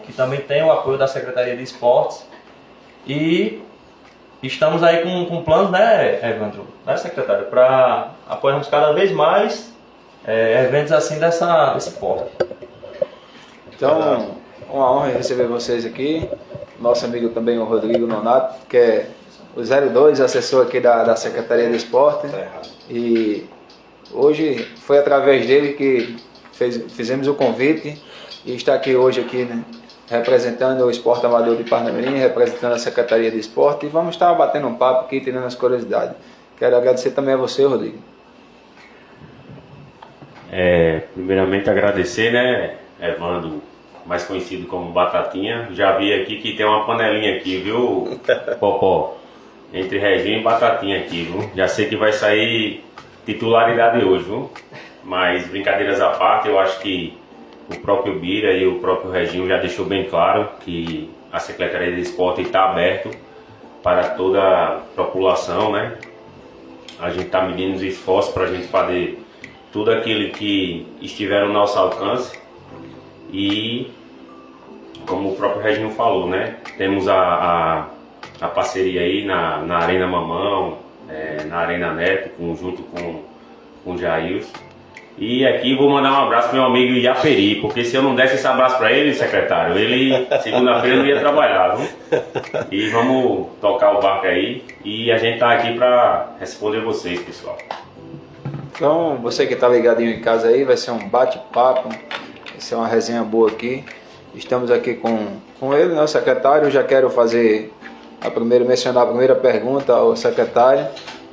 que também tem o apoio da Secretaria de Esportes. E estamos aí com planos, né, Evandro, né, secretário, para apoiarmos cada vez mais eventos assim desse porte. Então, uma honra receber vocês aqui. Nosso amigo também, o Rodrigo Nonato, que é o 02, assessor aqui da Secretaria de Esporte. E hoje foi através dele que fizemos o convite e está aqui hoje aqui, né, representando o Esporte Amador de Parnamirim, representando a Secretaria de Esporte, e vamos estar batendo um papo aqui, tirando as curiosidades. Quero agradecer também a você, Rodrigo. Primeiramente agradecer, né, Evandro, mais conhecido como Batatinha. Já vi aqui que tem uma panelinha aqui, viu, Popó? Entre Reginho e Batatinha aqui, viu? Já sei que vai sair titularidade hoje, viu? Mas brincadeiras à parte, eu acho que o próprio Bira e o próprio Reginho já deixou bem claro que a Secretaria de Esporte está aberto para toda a população, né? A gente está medindo os esforços para a gente fazer tudo aquilo que estiver ao nosso alcance. E como o próprio Reginho falou, né? Temos a parceria aí na Arena Mamão, na Arena Neto, junto com o Jailson. E aqui vou mandar um abraço pro meu amigo Iaperi, porque se eu não desse esse abraço para ele, secretário, ele segunda-feira não ia trabalhar, viu? E vamos tocar o barco aí, e a gente tá aqui para responder vocês, pessoal. Então, você que está ligadinho em casa aí, vai ser um bate-papo, vai ser uma resenha boa aqui. Estamos aqui com ele, né, o secretário. Já quero fazer mencionar a primeira pergunta ao secretário,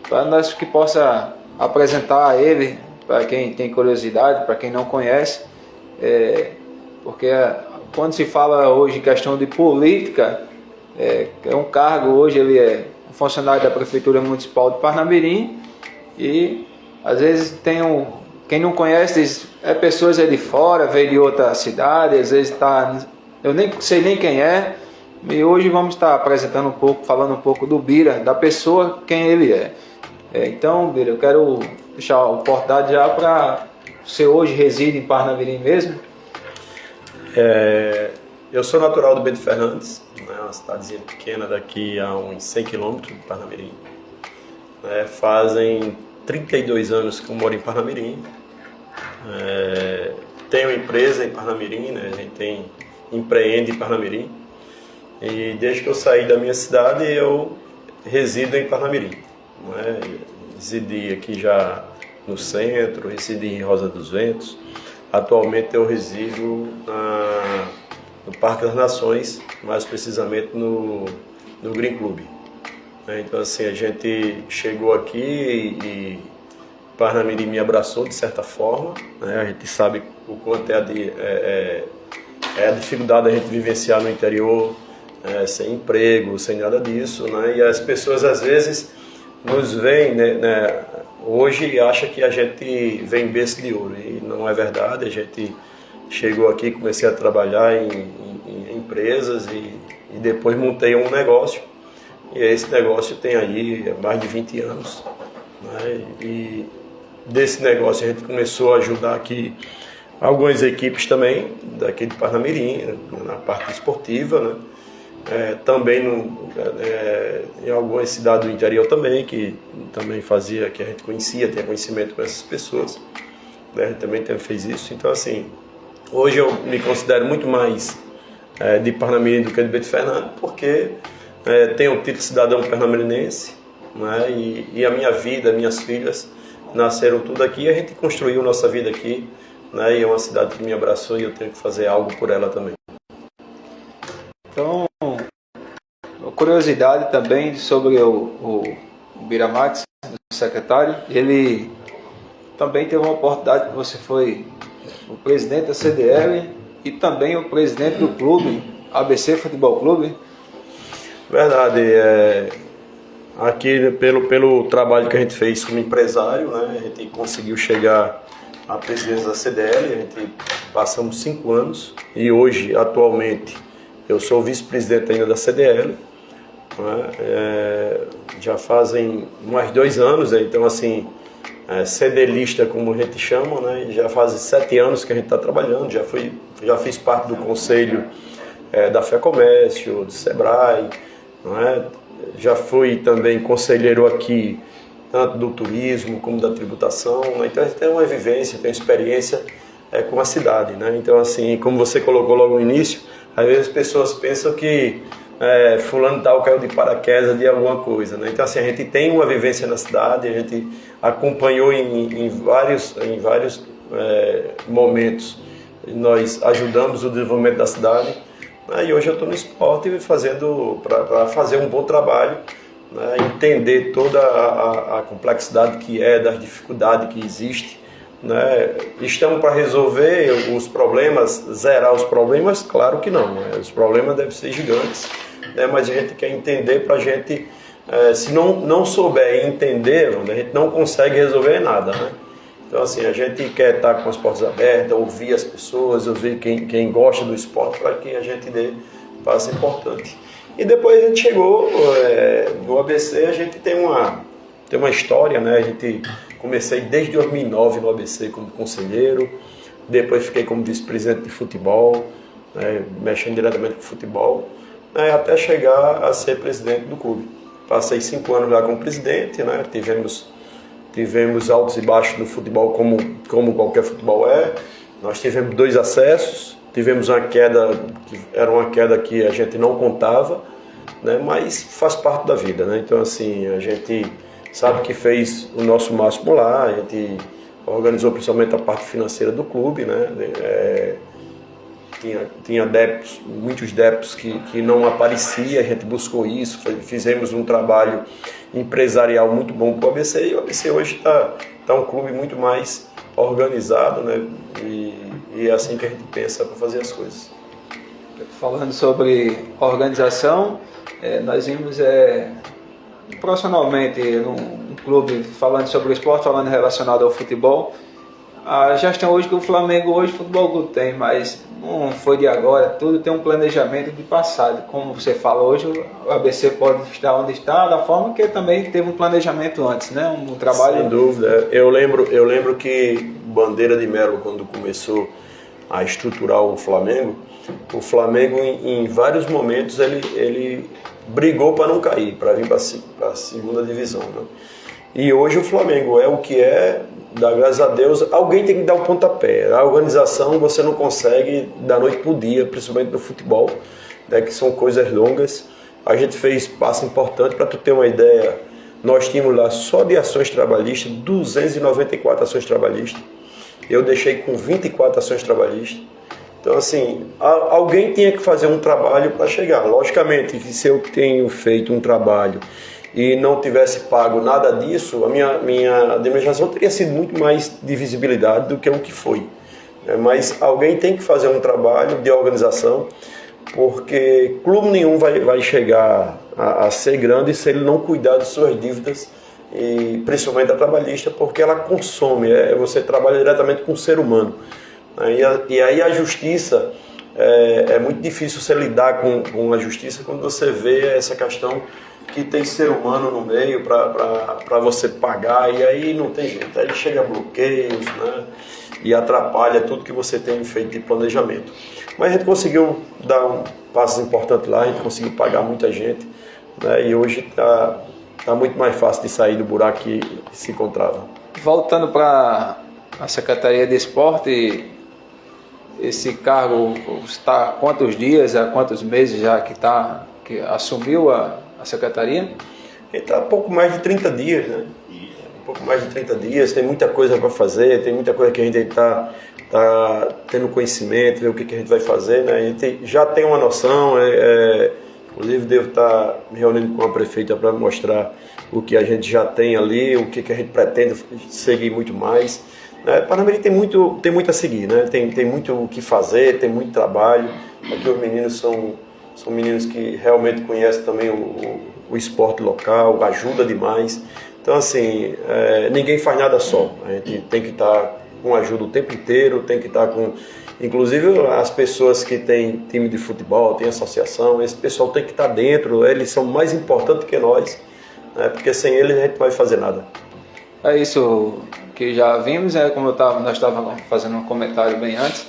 para nós que possa apresentar ele, para quem tem curiosidade, para quem não conhece, porque quando se fala hoje em questão de política, é um cargo, hoje ele é um funcionário da Prefeitura Municipal de Parnamirim, e às vezes quem não conhece diz, pessoas de fora, veio de outra cidade, às vezes eu nem sei nem quem é, e hoje vamos estar apresentando falando um pouco do Bira, da pessoa, quem ele é. Então, Bira, eu quero deixar a oportunidade já para você hoje reside em Parnamirim mesmo. Eu sou natural do Bento Fernandes, né, uma cidadezinha pequena daqui a uns 100 quilômetros de Parnamirim. Fazem 32 anos que eu moro em Parnamirim. Tenho empresa em Parnamirim, né, a gente empreende em Parnamirim. E desde que eu saí da minha cidade, eu resido em Parnamirim. Residi aqui já no centro, residi em Rosa dos Ventos. Atualmente eu resido no Parque das Nações, mais precisamente no Green Club. Então assim, a gente chegou aqui e Parnamirim me abraçou de certa forma. A gente sabe o quanto é a dificuldade da gente vivenciar no interior, sem emprego, sem nada disso, né? E as pessoas às vezes nos veem, né, hoje e acham que a gente vem berço de ouro, e não é verdade. A gente chegou aqui, comecei a trabalhar em empresas e depois montei um negócio, e esse negócio tem aí mais de 20 anos, né? E desse negócio a gente começou a ajudar aqui algumas equipes também daqui de Parnamirim, na parte esportiva, né? Também em algumas cidades do interior também, que também fazia, que a gente conhecia, tinha conhecimento com essas pessoas, né? A gente também fez isso. Então assim, hoje eu me considero muito mais de Parnamirim do que de Bento Fernandes, porque tenho o título de cidadão pernamirinense, né? E a minha vida, minhas filhas nasceram tudo aqui, e a gente construiu nossa vida aqui, né? E é uma cidade que me abraçou, e eu tenho que fazer algo por ela também. Então, curiosidade também sobre o Bira Max, o secretário. Ele também teve uma oportunidade que você foi o presidente da CDL e também o presidente do clube, ABC Futebol Clube. Verdade. Aqui, pelo trabalho que a gente fez como empresário, né, a gente conseguiu chegar à presidência da CDL. A gente passamos 5 anos e hoje, atualmente, eu sou vice-presidente ainda da CDL. Já fazem mais 2 anos, então assim, CDLista, como a gente chama, né? Já faz 7 anos que a gente está trabalhando, já fiz parte do conselho da FEComércio, do SEBRAE, não é? Já fui também conselheiro aqui, tanto do turismo como da tributação, né? Então a gente tem uma vivência, tem experiência com a cidade, né? Então, assim, como você colocou logo no início, às vezes as pessoas pensam que fulano tal caiu de paraquedas de alguma coisa, né? Então, assim, a gente tem uma vivência na cidade, a gente acompanhou em vários momentos, nós ajudamos o desenvolvimento da cidade, né? E hoje eu estou no esporte para fazer um bom trabalho, né? Entender toda a complexidade que das dificuldades que existe, né? Estamos para resolver os problemas, zerar os problemas? Claro que não, né? Os problemas devem ser gigantes, né? Mas a gente quer entender para a gente, se não souber entender, a gente não consegue resolver nada, né? Então, assim, a gente quer estar com as portas abertas, ouvir as pessoas, ouvir quem gosta do esporte, para que a gente dê passo importante. E depois a gente chegou no ABC, a gente tem uma história, né? Comecei desde 2009 no ABC como conselheiro, depois fiquei como vice-presidente de futebol, né? Mexendo diretamente com futebol, né? Até chegar a ser presidente do clube. Passei 5 anos lá como presidente, né? Tivemos altos e baixos no futebol, como qualquer futebol é. Nós tivemos 2 acessos, tivemos uma queda, que era uma queda que a gente não contava, né? Mas faz parte da vida, né? Então, assim, a gente sabe que fez o nosso máximo lá, a gente organizou principalmente a parte financeira do clube, né? Tinha débitos, muitos débitos que não aparecia, a gente buscou isso, fizemos um trabalho empresarial muito bom para o ABC, e o ABC hoje está um clube muito mais organizado, né? E é assim que a gente pensa para fazer as coisas. Falando sobre organização, nós vimos profissionalmente num clube falando sobre o esporte, falando relacionado ao futebol. A gestão hoje que o Flamengo hoje, o Futebol Clube tem, mas não foi de agora, tudo tem um planejamento de passado. Como você fala hoje, o ABC pode estar onde está, da forma que também teve um planejamento antes, né? Um trabalho... Sem dúvida. Eu lembro que Bandeira de Melo, quando começou a estruturar o Flamengo em vários momentos ele brigou para não cair, para vir para a segunda divisão, né? E hoje o Flamengo é o que é, dá graças a Deus. Alguém tem que dar o pontapé. A organização você não consegue da noite para o dia, principalmente no futebol, né, que são coisas longas. A gente fez passo importante, para tu ter uma ideia, nós tínhamos lá só de ações trabalhistas, 294 ações trabalhistas. Eu deixei com 24 ações trabalhistas. Então, assim, alguém tinha que fazer um trabalho para chegar. Logicamente que se eu tenho feito um trabalho e não tivesse pago nada disso, a minha administração teria sido muito mais de visibilidade do que o que foi. Mas alguém tem que fazer um trabalho de organização, porque clube nenhum vai chegar a ser grande se ele não cuidar de suas dívidas, e principalmente a trabalhista, porque ela consome, você trabalha diretamente com o ser humano. E aí a justiça, é muito difícil você lidar com a justiça quando você vê essa questão que tem ser humano no meio para você pagar, e aí não tem jeito, aí chega bloqueios, né? E atrapalha tudo que você tem feito de planejamento. Mas a gente conseguiu dar um passo importante lá, a gente conseguiu pagar muita gente, né? E hoje está muito mais fácil de sair do buraco que se encontrava. Voltando para a Secretaria de Esporte, esse cargo está há quantos dias, há quantos meses já que assumiu a secretaria? Ele está há pouco mais de 30 dias, né? Um pouco mais de 30 dias, tem muita coisa para fazer, tem muita coisa que a gente está tendo conhecimento, ver o que a gente vai fazer, né? A gente já tem uma noção, inclusive devo estar me reunindo com a prefeita para mostrar o que a gente já tem ali, o que a gente pretende seguir muito mais. Parnamirim tem muito a seguir, né? Tem muito o que fazer, tem muito trabalho. Aqui os meninos são meninos que realmente conhecem também o esporte local, ajuda demais. Então, assim, ninguém faz nada só. A gente tem que estar com ajuda o tempo inteiro, tem que estar com... Inclusive, as pessoas que têm time de futebol, tem associação, esse pessoal tem que estar dentro, eles são mais importantes que nós, né? Porque sem eles a gente não vai fazer nada. é isso que já vimos, como nós estávamos fazendo um comentário bem antes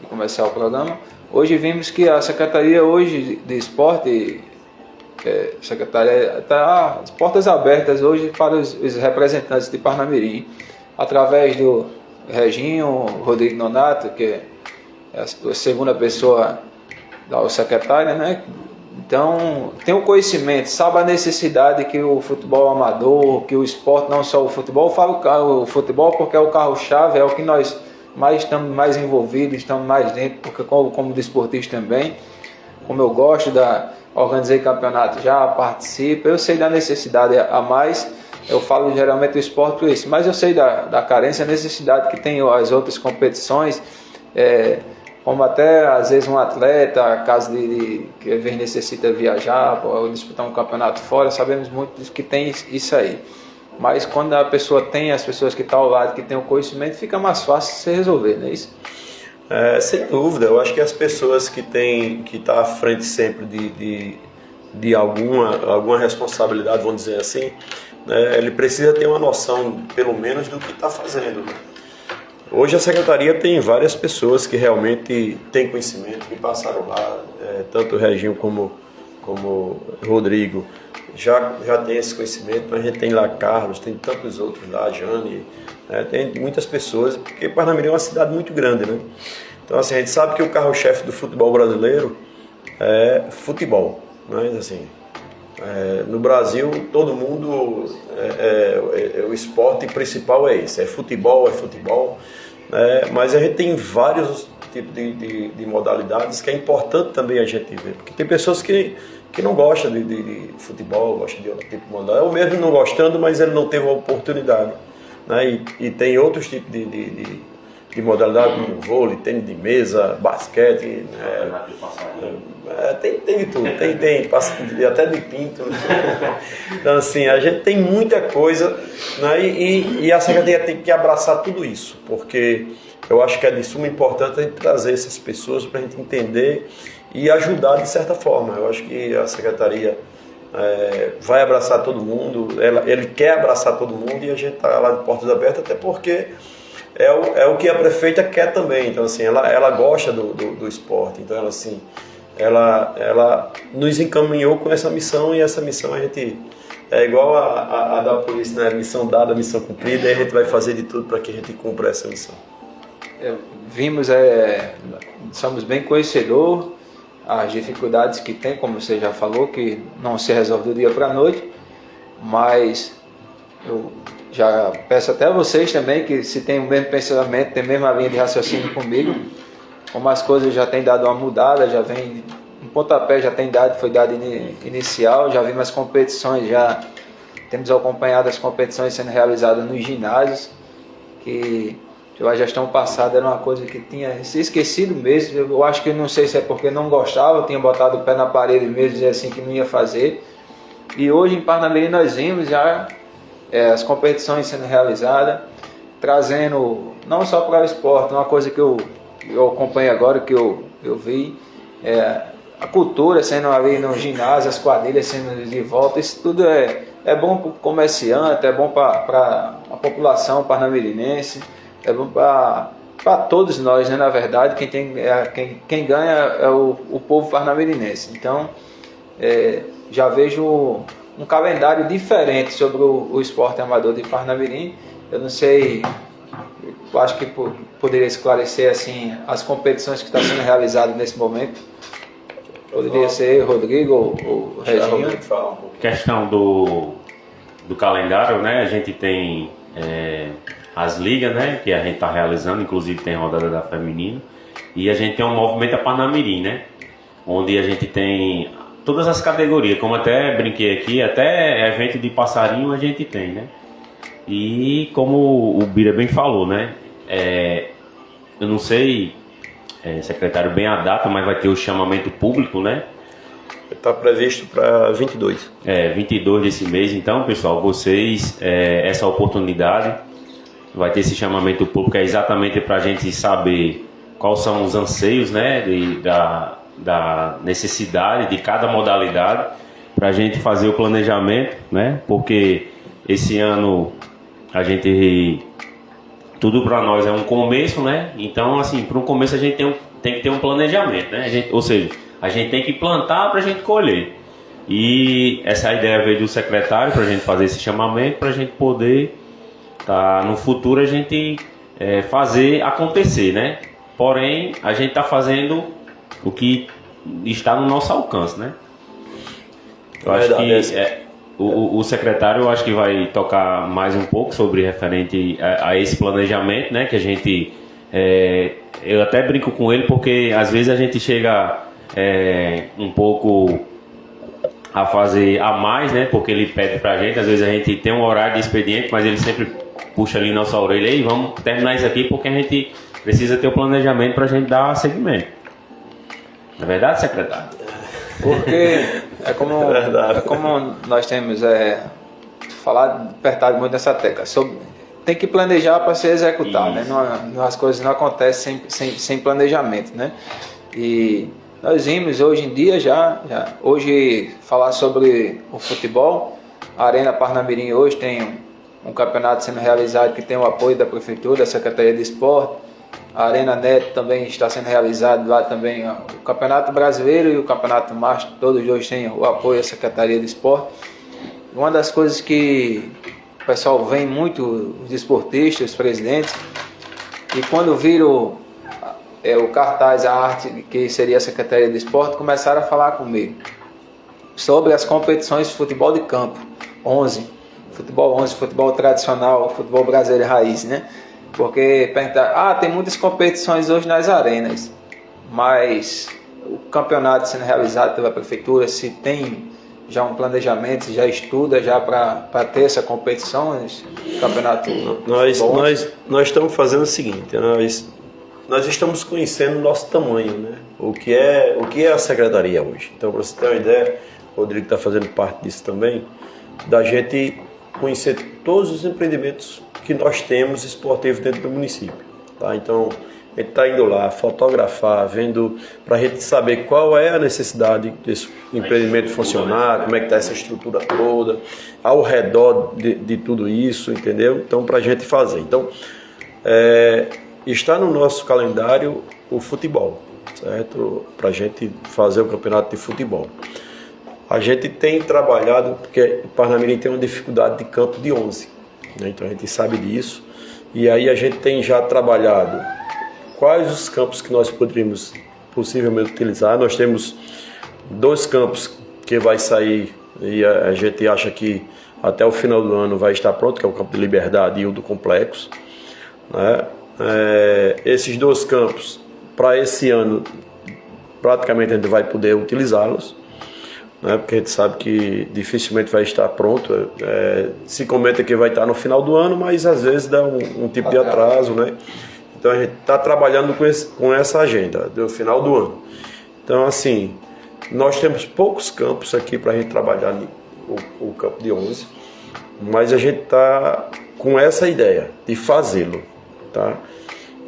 de começar o programa. Hoje vimos que a Secretaria hoje de Esporte, Secretaria está as portas abertas hoje para os representantes de Parnamirim, através do Reginho, Rodrigo Nonato, que é a segunda pessoa da secretária, né? Então, tem o conhecimento, sabe a necessidade que o futebol amador, que o esporte, não só o futebol, eu falo o futebol porque é o carro-chave, é o que nós mais estamos mais envolvidos, estamos mais dentro, porque como desportista também, como eu gosto organizei campeonato já, participo, eu sei da necessidade a mais, eu falo geralmente do esporte por isso, mas eu sei da carência, a necessidade que tem as outras competições, como até às vezes um atleta, caso que às vezes necessita viajar ou disputar um campeonato fora, sabemos muito que tem isso aí. Mas quando a pessoa tem as pessoas que estão ao lado, que tem o conhecimento, fica mais fácil de se resolver, não é isso? Sem dúvida, eu acho que as pessoas que estão à frente sempre de alguma responsabilidade, vamos dizer assim, né, ele precisa ter uma noção, pelo menos, do que está fazendo, né? Hoje a Secretaria tem várias pessoas que realmente têm conhecimento, que passaram lá, tanto o Reginho como o Rodrigo já tem esse conhecimento, mas a gente tem lá Carlos, tem tantos outros lá, Jane, tem muitas pessoas, porque Parnamirim é uma cidade muito grande, né? Então assim, a gente sabe que o carro-chefe do futebol brasileiro é futebol, mas assim, no Brasil todo mundo, o esporte principal é esse, é futebol, mas a gente tem vários tipos de modalidades que é importante também a gente ver, porque tem pessoas que não gostam de futebol, gostam de outro tipo de modalidade, ou mesmo não gostando, mas ele não teve a oportunidade, né? E tem outros tipos de modalidade, como vôlei, tênis de mesa, basquete, tem de tudo, tem até de pinto, né? Então assim, a gente tem muita coisa, né? E a Secretaria tem que abraçar tudo isso, porque eu acho que é de suma importância a gente trazer essas pessoas para a gente entender e ajudar de certa forma. Eu acho que a Secretaria vai abraçar todo mundo, ele quer abraçar todo mundo, e a gente está lá de portas abertas, até porque é o que a prefeita quer também. Então assim, ela gosta do esporte, então ela nos encaminhou com essa missão, e essa missão a gente é igual a da polícia, né? Missão dada, missão cumprida, e a gente vai fazer de tudo para que a gente cumpra essa missão. Vimos, somos bem conhecedores as dificuldades que tem, como você já falou, que não se resolve do dia para a noite, mas eu já peço até a vocês também que, se tem o mesmo pensamento, tem a mesma linha de raciocínio comigo, como as coisas já têm dado uma mudada, já vem um pontapé, foi dado inicial, já vimos as competições, já temos acompanhado as competições sendo realizadas nos ginásios, que a gestão passada era uma coisa que tinha se esquecido mesmo. Eu acho que, não sei se é porque não gostava, tinha botado o pé na parede mesmo, dizer assim que não ia fazer. E hoje em Parnamirim nós vimos já as competições sendo realizadas, trazendo não só para o esporte, uma coisa que eu acompanho agora, que eu vi, a cultura sendo ali no ginásio, as quadrilhas sendo de volta. Isso tudo é bom para o comerciante, é bom para a população parnamirinense, é bom para todos nós, né? Na verdade, quem ganha é o povo parnamirinense. Então, já vejo um calendário diferente sobre o esporte amador de Parnamirim. Eu não sei, eu acho que poderia esclarecer assim as competições que estão sendo realizadas nesse momento. Poderia ser Rodrigo ou Reginho. Questão do calendário, né? A gente tem as ligas, né? Que a gente está realizando, inclusive tem rodada da feminina, e a gente tem um movimento a Parnamirim, né? Onde a gente tem todas as categorias, como até brinquei aqui, até evento de passarinho a gente tem, né? E como o Bira bem falou, né? Eu não sei, secretário, bem a data, mas vai ter o chamamento público, né? Está previsto para 22. 22 desse mês. Então, pessoal, vocês, essa oportunidade, vai ter esse chamamento público, exatamente para a gente saber quais são os anseios, né? Da necessidade de cada modalidade, para a gente fazer o planejamento, né? Porque esse ano a gente... Tudo para nós é um começo, né? Então, assim, para um começo a gente tem que ter um planejamento, né? Ou seja, a gente tem que plantar para a gente colher. E essa ideia veio do secretário para a gente fazer esse chamamento, para a gente poder, no futuro, a gente fazer acontecer, né? Porém, a gente está fazendo o que está no nosso alcance, né? Eu acho que o secretário, eu acho que vai tocar mais um pouco sobre referente a esse planejamento, né? Que a gente, eu até brinco com ele porque às vezes a gente chega um pouco a fazer a mais, né? Porque ele pede pra gente, às vezes a gente tem um horário de expediente, mas ele sempre puxa ali nossa orelha e vamos terminar isso aqui porque a gente precisa ter o planejamento pra gente dar seguimento. Não é verdade, secretário? Porque é como nós temos apertado muito nessa tecla. Tem que planejar para ser executado, né? As coisas não acontecem sem planejamento, né? E nós vimos hoje em dia hoje falar sobre o futebol. A Arena Parnamirim hoje tem um campeonato sendo realizado que tem o apoio da Prefeitura, da Secretaria de Esporte. A Arena Neto também está sendo realizado lá também. O Campeonato Brasileiro e o Campeonato Master, todos dois têm o apoio da Secretaria de Esporte. Uma das coisas que o pessoal vem muito, os desportistas, os presidentes, e quando viram o cartaz, a arte, que seria a Secretaria de Esporte, começaram a falar comigo sobre as competições de futebol de campo, 11, futebol tradicional, futebol brasileiro raiz, né? Porque perguntar, tem muitas competições hoje nas arenas, mas o campeonato sendo realizado pela prefeitura, se tem já um planejamento, se já estuda já para ter essa competição, esse campeonato? Nós estamos fazendo o seguinte, nós estamos conhecendo o nosso tamanho, né? O que é a secretaria hoje. Então, para você ter uma ideia, o Rodrigo está fazendo parte disso também, da gente conhecer todos os empreendimentos que nós temos esportivos dentro do município, tá? Então, a gente está indo lá fotografar, vendo, para a gente saber qual é a necessidade desse empreendimento funcionar, como é que está essa estrutura toda, ao redor de tudo isso, entendeu? Então, para a gente fazer. Então, está no nosso calendário o futebol, certo? Para a gente fazer o campeonato de futebol. A gente tem trabalhado, porque o Parnamirim tem uma dificuldade de campo de 11, né? Então a gente sabe disso, e aí a gente tem já trabalhado quais os campos que nós poderíamos possivelmente utilizar. Nós temos 2 campos que vai sair, e a gente acha que até o final do ano vai estar pronto, que é o Campo de Liberdade e o do Complexo, né? Esses 2 campos, para esse ano, praticamente a gente vai poder utilizá-los, né? Porque a gente sabe que dificilmente vai estar pronto. Se comenta que vai estar no final do ano, mas às vezes dá um tipo de atraso, né? Então a gente está trabalhando com essa agenda do final do ano. Então, assim, nós temos poucos campos aqui para a gente trabalhar o campo de 11, mas a gente está com essa ideia de fazê-lo, tá?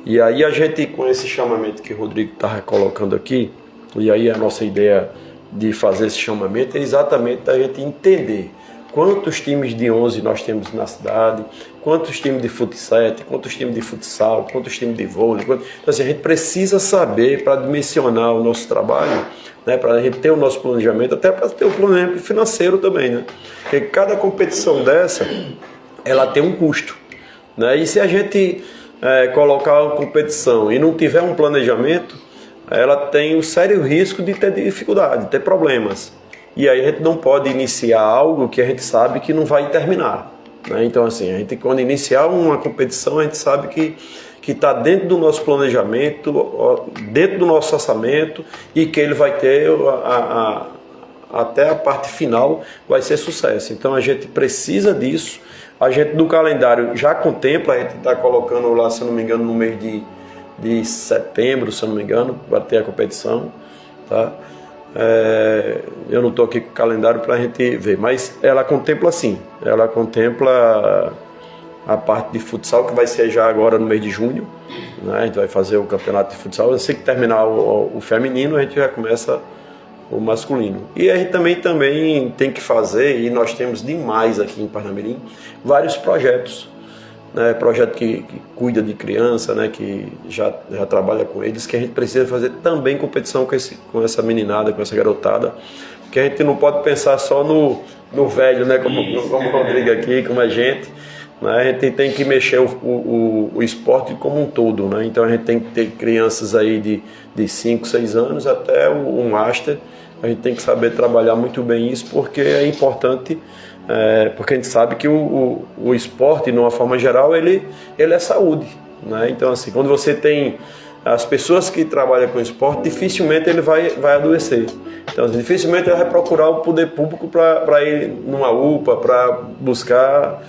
E aí a gente, com esse chamamento que o Rodrigo está colocando aqui, e aí a nossa ideia de fazer esse chamamento é exatamente a gente entender quantos times de 11 nós temos na cidade, quantos times de futsal, quantos times de futsal, quantos times de vôlei. Então, assim, a gente precisa saber para dimensionar o nosso trabalho, né, para a gente ter o nosso planejamento, até para ter o planejamento financeiro também, né? Porque cada competição dessa, ela tem um custo, né? E se a gente colocar uma competição e não tiver um planejamento, ela tem um sério risco de ter dificuldade, de ter problemas. E aí a gente não pode iniciar algo que a gente sabe que não vai terminar, né? Então, assim, a gente, quando iniciar uma competição, a gente sabe que está dentro do nosso planejamento, dentro do nosso orçamento, e que ele vai ter até a parte final vai ser sucesso. Então a gente precisa disso. A gente do calendário já contempla, a gente está colocando lá, se eu não me engano, no mês de setembro, se eu não me engano, vai ter a competição, tá? Eu não estou aqui com o calendário para a gente ver, mas ela contempla sim, ela contempla a parte de futsal, que vai ser já agora no mês de junho, né? A gente vai fazer o campeonato de futsal, assim que terminar o feminino, a gente já começa o masculino. E a gente também tem que fazer, e nós temos demais aqui em Parnamirim, vários projetos. né, projeto que cuida de criança, né, que já trabalha com eles, que a gente precisa fazer também competição com essa meninada, com essa garotada, porque a gente não pode pensar só no velho, né, como o Rodrigo aqui, como a gente, né, a gente tem que mexer o esporte como um todo, né, então a gente tem que ter crianças aí de 5, 6 anos até o Master, a gente tem que saber trabalhar muito bem isso, porque é importante. Porque a gente sabe que o esporte, de uma forma geral, ele é saúde, né? Então, assim, quando você tem as pessoas que trabalham com esporte, dificilmente ele vai adoecer. Então, assim, dificilmente ele vai procurar o poder público para ir numa UPA, para buscar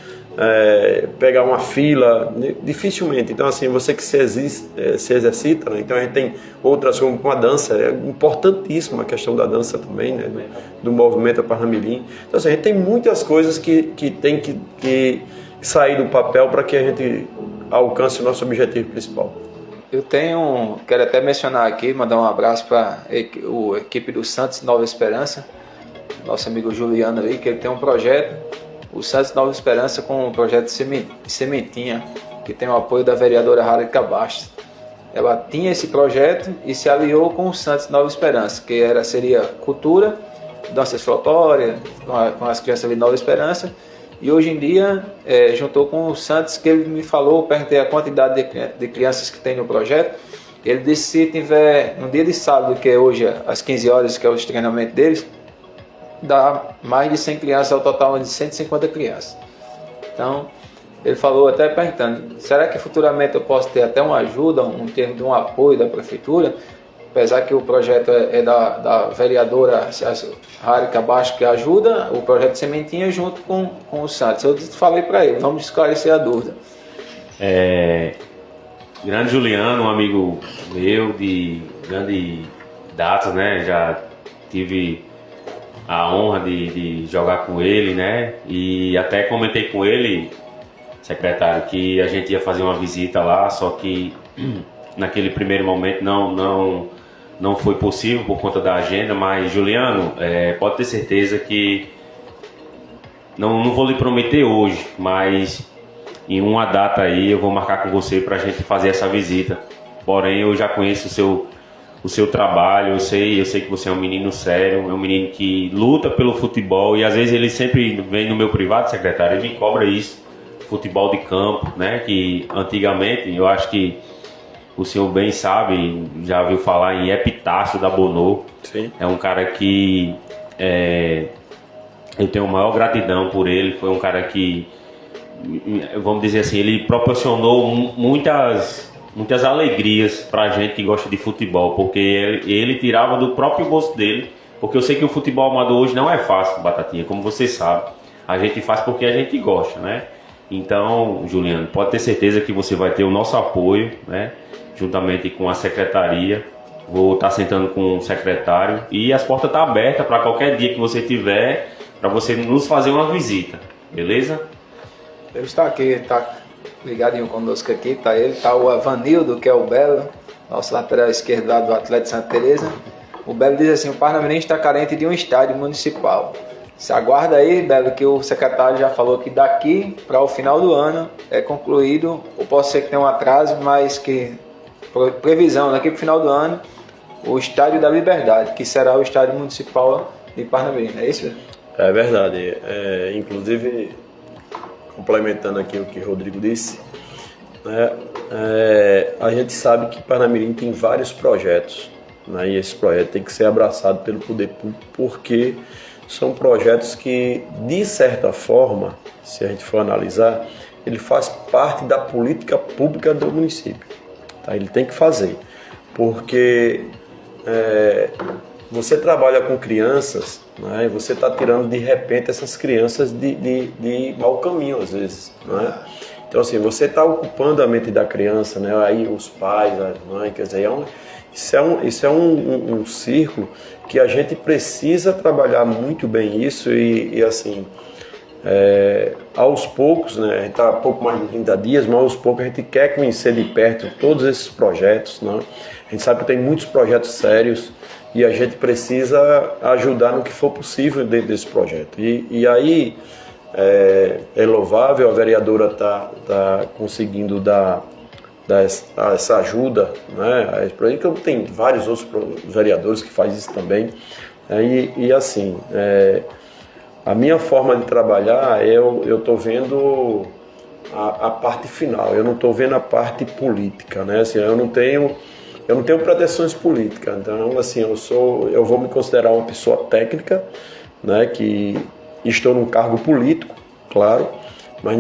pegar uma fila, dificilmente. Então, assim, você que se exercita, né? Então a gente tem outras coisas como a dança, é importantíssima a questão da dança também, né? Do movimento Parnamirim. Então, assim, a gente tem muitas coisas que tem que sair do papel para que a gente alcance o nosso objetivo principal. Eu quero até mencionar aqui, mandar um abraço para a equipe do Santos Nova Esperança, nosso amigo Juliano aí, que ele tem um projeto, o Santos Nova Esperança, com o projeto Sementinha, que tem o apoio da vereadora Harika Bastos. Ela tinha esse projeto e se aliou com o Santos Nova Esperança, que seria cultura, danças folclóricas, com as crianças de Nova Esperança, e hoje em dia juntou com o Santos, que ele me falou, perguntei a quantidade de crianças que tem no projeto. Ele disse que se tiver no dia de sábado, que é hoje às 15 horas, que é o treinamento deles, dá mais de 100 crianças, ao total de 150 crianças. Então, ele falou até perguntando, será que futuramente eu posso ter até uma ajuda, um termo de um apoio da prefeitura? Apesar que o projeto é da vereadora Harika Bastos, que ajuda, o projeto Sementinha junto com o Santos. Eu falei para ele, vamos esclarecer a dúvida. Grande Juliano, um amigo meu de grande data, né? Já tive a honra de jogar com ele, né? E até comentei com ele, secretário, que a gente ia fazer uma visita lá, só que naquele primeiro momento não foi possível por conta da agenda. Mas Juliano, pode ter certeza que não vou lhe prometer hoje, mas em uma data aí eu vou marcar com você para a gente fazer essa visita. Porém, eu já conheço o seu trabalho, eu sei que você é um menino sério, é um menino que luta pelo futebol, e às vezes ele sempre vem no meu privado, secretário, e me cobra isso, futebol de campo, né? Que antigamente, eu acho que o senhor bem sabe, já ouviu falar em Epitácio da Bonô. Sim. É um cara que eu tenho a maior gratidão por ele. Foi um cara que, vamos dizer assim, ele proporcionou muitas alegrias pra gente que gosta de futebol, porque ele tirava do próprio bolso dele, porque eu sei que o futebol amador hoje não é fácil, Batatinha, como você sabe. A gente faz porque a gente gosta, né? Então, Juliano, pode ter certeza que você vai ter o nosso apoio, né? Juntamente com a secretaria. Vou estar sentando com o secretário e as portas estão abertas para qualquer dia que você tiver, para você nos fazer uma visita, beleza? Ele está aqui, está ligadinho conosco aqui, está ele, está o Avanildo, que é o Belo, nosso lateral esquerdo lá do Atlético Santa Teresa. O Belo diz assim, o Parnamirim está carente de um estádio municipal. Se aguarda aí, Belo, que o secretário já falou que daqui para o final do ano é concluído, ou pode ser que tenha um atraso, mas que previsão daqui para o final do ano, o Estádio da Liberdade, que será o estádio municipal de Parnamirim, não é isso? É verdade. Inclusive, complementando aqui o que o Rodrigo disse, né, a gente sabe que Parnamirim tem vários projetos, né, e esse projeto tem que ser abraçado pelo poder público, porque são projetos que, de certa forma, se a gente for analisar, ele faz parte da política pública do município. Tá? Ele tem que fazer, porque você trabalha com crianças, né, e você está tirando de repente essas crianças de mau caminho às vezes, né? Então assim, você está ocupando a mente da criança, né? Aí os pais, as mães, quer dizer, isso é um círculo que a gente precisa trabalhar muito bem isso e assim, aos poucos, né? A gente está há pouco mais de 30 dias, mas aos poucos a gente quer conhecer de perto todos esses projetos, né? A gente sabe que tem muitos projetos sérios e a gente precisa ajudar no que for possível dentro desse projeto. E aí, é louvável, a vereadora tá conseguindo dar essa ajuda, né? Que tem vários outros vereadores que fazem isso também. E assim, a minha forma de trabalhar, eu estou vendo a parte final, eu não estou vendo a parte política, né? Assim, eu não tenho pretensões políticas, então assim, eu vou me considerar uma pessoa técnica, né? Que estou num cargo político, claro, mas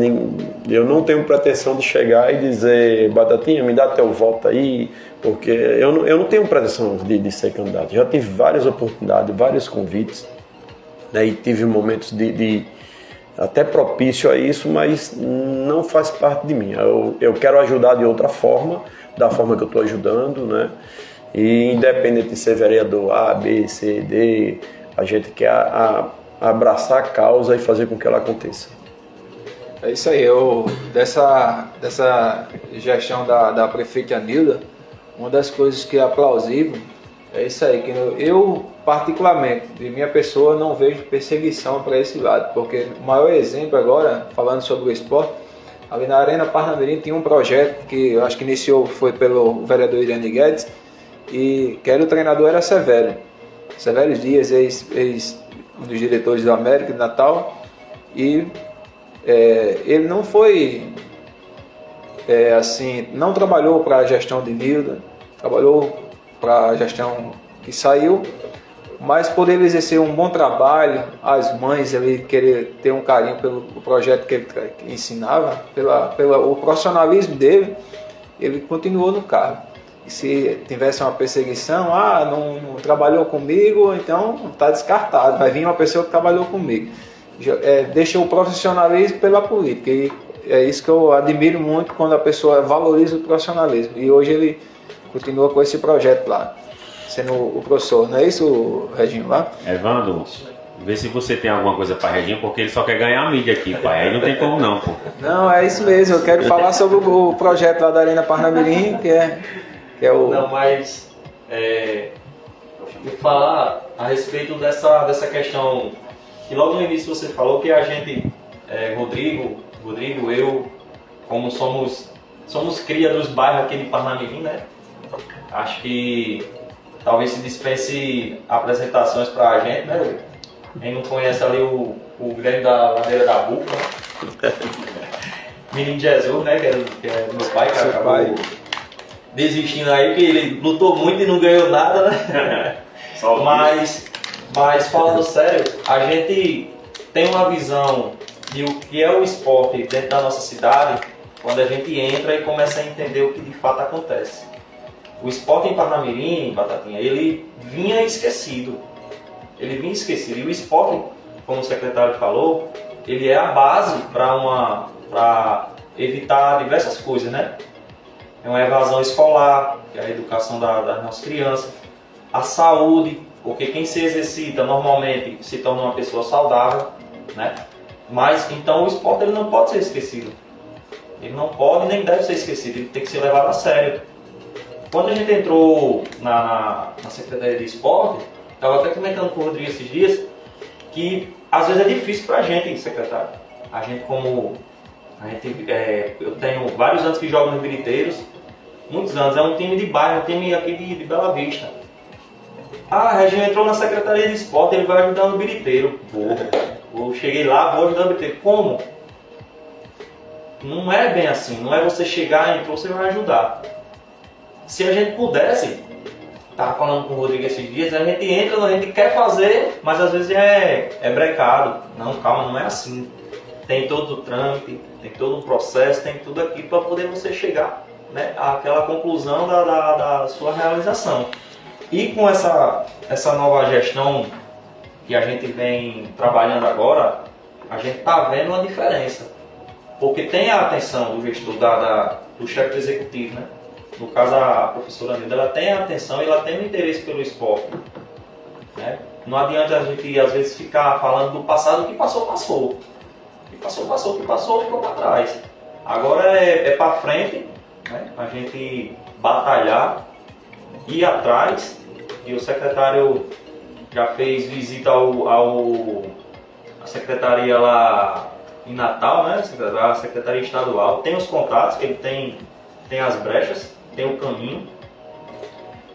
eu não tenho pretensão de chegar e dizer: Batatinha, me dá teu voto aí, porque eu não tenho pretensão de ser candidato. Já tive várias oportunidades, vários convites, né, e tive momentos de até propício a isso, mas não faz parte de mim. Eu quero ajudar de outra forma, da forma que eu estou ajudando, né? E independente de ser vereador A, B, C, D, a gente quer abraçar a causa e fazer com que ela aconteça. É isso aí, dessa gestão da prefeita Nilda, uma das coisas que é aplausível é isso aí, que eu particularmente, de minha pessoa, não vejo perseguição para esse lado, porque o maior exemplo agora, falando sobre o esporte, ali na Arena Parnamirim tinha um projeto que eu acho que iniciou, foi pelo vereador Irene Guedes, e que o treinador era Severo Dias, um dos diretores do América de Natal, e ele não foi assim, não trabalhou para a gestão de Nilda, trabalhou para a gestão que saiu, mas por ele exercer um bom trabalho, as mães ele querer ter um carinho pelo projeto que ele ensinava, o profissionalismo dele, ele continuou no cargo. E se tivesse uma perseguição, não trabalhou comigo, então está descartado, vai vir uma pessoa que trabalhou comigo. Deixa o profissionalismo pela política, e é isso que eu admiro muito, quando a pessoa valoriza o profissionalismo, e hoje ele continua com esse projeto lá, sendo o professor, não é isso, Reginho, lá? Evandro, vê se você tem alguma coisa para Reginho, porque ele só quer ganhar a mídia aqui, pai, aí não tem como não, pô. Não, é isso mesmo, eu quero falar sobre o projeto lá da Arena Parnamirim, que é o... Não, mas vou falar a respeito dessa questão que logo no início você falou, que a gente, Rodrigo, eu, como somos cria dos bairros aqui de Parnamirim, né? Acho que talvez se dispense apresentações pra gente, né? Quem não conhece ali o Guilherme da Ladeira da Buca, né? Menino Jesus, né? Que é meu pai, que acabou desistindo aí, que ele lutou muito e não ganhou nada, né? Mas falando sério, a gente tem uma visão de o que é o esporte dentro da nossa cidade quando a gente entra e começa a entender o que de fato acontece. O esporte em Parnamirim, Batatinha, ele vinha esquecido. E o esporte, como o secretário falou, ele é a base para evitar diversas coisas, né? É uma evasão escolar, que é a educação das nossas crianças, a saúde, porque quem se exercita normalmente se torna uma pessoa saudável, né? Mas então o esporte ele não pode ser esquecido. Ele não pode nem deve ser esquecido, ele tem que ser levado a sério. Quando a gente entrou na Secretaria de Esporte, estava até comentando com o Rodrigo esses dias, que às vezes é difícil para a gente, secretário. Eu tenho vários anos que jogo nos Biriteiros, muitos anos, é um time de bairro, um time aqui de Bela Vista. A Reginho entrou na Secretaria de Esporte, ele vai ajudar no Biriteiro. Eu cheguei lá, vou ajudar no Biriteiro. Como? Não é bem assim, não é você chegar, entrou, você vai ajudar. Se a gente pudesse, estava falando com o Rodrigo esses dias, a gente entra, a gente quer fazer, mas às vezes é brecado. Não, calma, não é assim. Tem todo o trâmite, tem todo um processo, tem tudo aqui para poder você chegar, né, àquela conclusão da sua realização. E com essa nova gestão que a gente vem trabalhando agora, a gente está vendo uma diferença. Porque tem a atenção do gestor, do chefe do executivo, né? No caso, a professora Nilda, ela tem a atenção e ela tem o interesse pelo esporte, né? Não adianta a gente, às vezes, ficar falando do passado, o que passou, passou. O que passou, ficou para trás. Agora é para frente, né? A gente batalhar, ir atrás, e o secretário já fez visita à secretaria lá em Natal, né, a Secretaria Estadual tem os contatos, que ele tem as brechas, tem o caminho,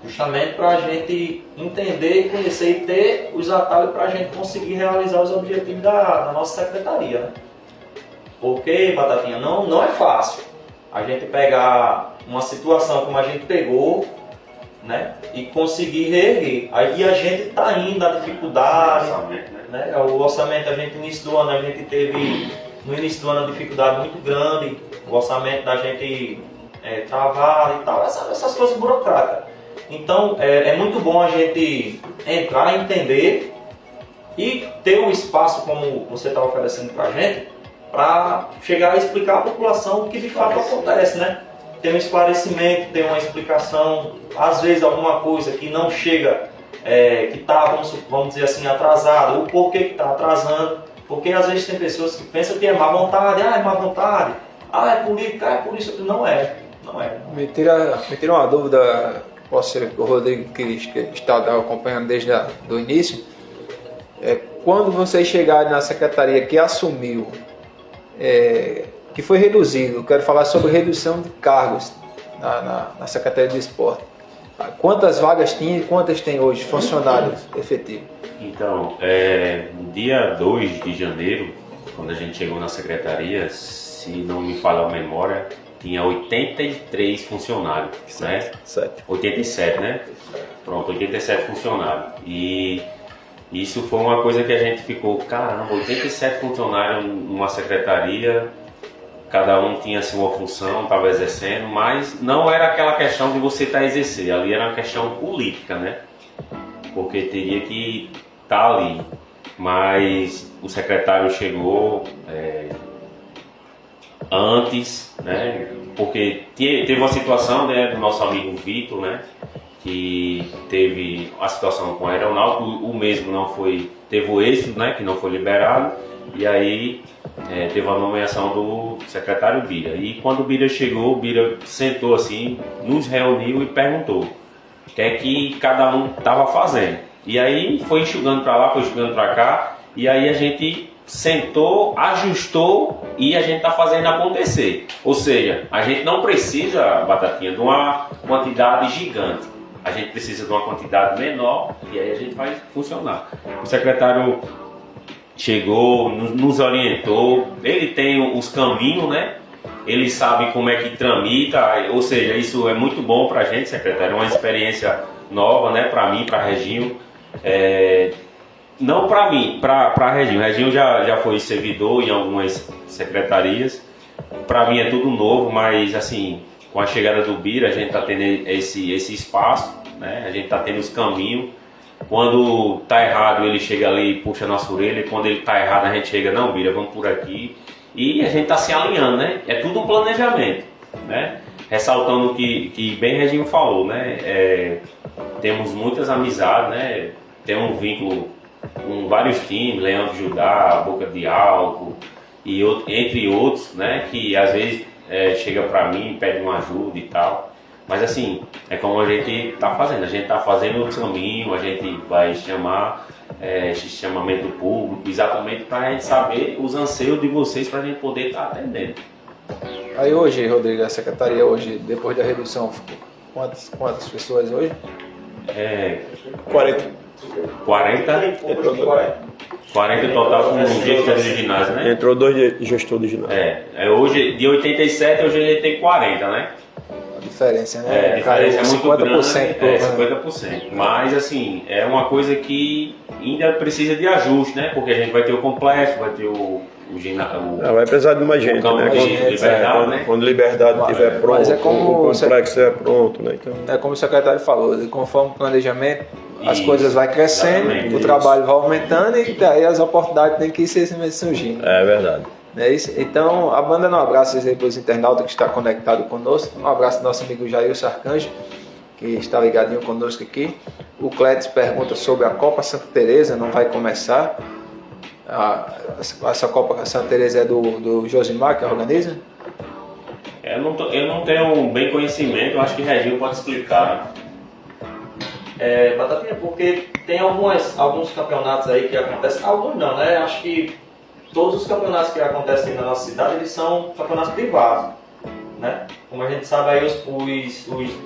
justamente para a gente entender, conhecer e ter os atalhos para a gente conseguir realizar os objetivos da nossa secretaria. Né? Porque, Batatinha, não é fácil a gente pegar uma situação como a gente pegou, né, e conseguir reerguer. Aí a gente está indo na dificuldade, né? O orçamento, a gente, no início do ano, a gente teve, no início do ano, uma dificuldade muito grande, o orçamento da gente travado e tal, essas coisas burocráticas. Então, é muito bom a gente entrar, entender e ter um espaço como você está oferecendo para a gente, para chegar a explicar à população o que de fato acontece, né? Ter um esclarecimento, ter uma explicação, às vezes alguma coisa que não chega, que está, vamos dizer assim, atrasado, o porquê que está atrasando, porque às vezes tem pessoas que pensam que é má vontade, é má vontade, é política, é por isso, não é. Me tira uma dúvida, posso ser que o Rodrigo que está acompanhando desde o início, quando vocês chegarem na secretaria que assumiu, que foi reduzido, quero falar sobre redução de cargos na Secretaria do Esporte. Quantas vagas tinha e quantas tem hoje, funcionários efetivos? Então, no dia 2 de janeiro, quando a gente chegou na secretaria, se não me falha a memória, tinha 83 funcionários, né? 87, né? Pronto, 87 funcionários. E isso foi uma coisa que a gente ficou, caramba, 87 funcionários numa secretaria, cada um tinha assim, uma função, estava exercendo, mas não era aquela questão de você estar exercendo, ali era uma questão política, né? Porque teria que estar ali. Mas o secretário chegou antes, né? Porque teve uma situação, né, do nosso amigo Vitor, né? Que teve a situação com a aeronáutica, o mesmo não foi, teve o êxito, né, que não foi liberado, e aí teve a nomeação do secretário Bira. E quando o Bira chegou, o Bira sentou assim, nos reuniu e perguntou o que é que cada um estava fazendo. E aí foi enxugando para lá, foi enxugando para cá, e aí a gente sentou, ajustou e a gente está fazendo acontecer. Ou seja, a gente não precisa, Batatinha, de uma quantidade gigante. A gente precisa de uma quantidade menor e aí a gente faz funcionar. O secretário chegou, nos orientou, ele tem os caminhos, né? Ele sabe como é que tramita, ou seja, isso é muito bom para a gente, secretário, é uma experiência nova, né? Para mim, para Reginho. Não para mim, para Reginho. Reginho já foi servidor em algumas secretarias. Para mim é tudo novo, mas assim, com a chegada do Bira, a gente está tendo esse espaço, né? A gente está tendo os caminhos. Quando está errado, ele chega ali e puxa a nossa orelha. E quando ele está errado, a gente chega, não, Bira, vamos por aqui. E a gente está se alinhando, né? É tudo um planejamento, né? Ressaltando o que bem Reginho falou, né? Temos muitas amizades, né? Tem um vínculo com vários times, Leão de Judá, Boca de Álcool, e entre outros, né? Que às vezes chega para mim, pede uma ajuda e tal. Mas assim, é como a gente está fazendo. A gente está fazendo o caminho, a gente vai chamar esse chamamento público, exatamente para a gente saber os anseios de vocês, para a gente poder estar atendendo. Aí hoje, Rodrigo, a secretaria hoje, depois da redução, quantas pessoas hoje? 40. 40 total com os gestores de ginásio, né? Entrou 2 gestores de ginásio. Hoje, de 87, hoje a gente tem 40, né? A diferença, né? A diferença é muito 50%, grande, 50%. Mas, assim, é uma coisa que ainda precisa de ajuste, né? Porque a gente vai ter o complexo, vai ter o ginásio. Vai precisar de mais gente, né? Quando Liberdade estiver pronto, mas é como o complexo estiver pronto, né? Então... É como o secretário falou, conforme o planejamento, as Isso, coisas vão crescendo, exatamente, o trabalho vai aumentando e daí as oportunidades têm que ir surgindo. É verdade. É isso? Então, mandando um abraço aí para os internautas que estão conectados conosco. Um abraço ao nosso amigo Jair Arcanjo, que está ligadinho conosco aqui. O Clétis pergunta sobre a Copa Santa Teresa, não vai começar. Essa Copa Santa Teresa é do Josimar, que organiza? Eu não tenho bem conhecimento, acho que Reginho pode explicar. Batatinha, porque tem alguns campeonatos aí que acontecem, alguns não, né? Acho que todos os campeonatos que acontecem na nossa cidade, eles são campeonatos privados, né? Como a gente sabe, aí os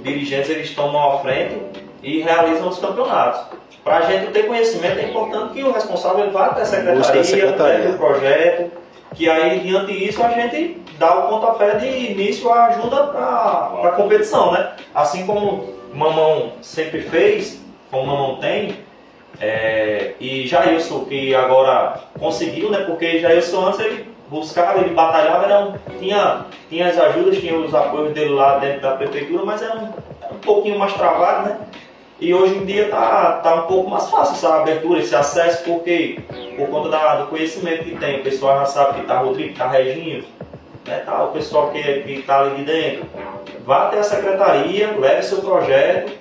dirigentes eles tomam a frente e realizam os campeonatos. Para a gente ter conhecimento, é importante que o responsável ele vá até a secretaria, pegue o projeto, que aí, diante disso, a gente dá o pontapé de início à ajuda para a competição, né? Assim como o Mamão sempre fez, como o Mamão tem, e Jailson, que agora conseguiu, né? Porque Jailson antes ele buscava, ele batalhava, tinha as ajudas, tinha os apoios dele lá dentro da prefeitura, mas era um pouquinho mais travado, né? E hoje em dia tá um pouco mais fácil essa abertura, esse acesso, porque por conta do conhecimento que tem, o pessoal já sabe que tá Rodrigo, tá Reginho, né? Tá o pessoal que tá ali de dentro. Vá até a secretaria, leve seu projeto,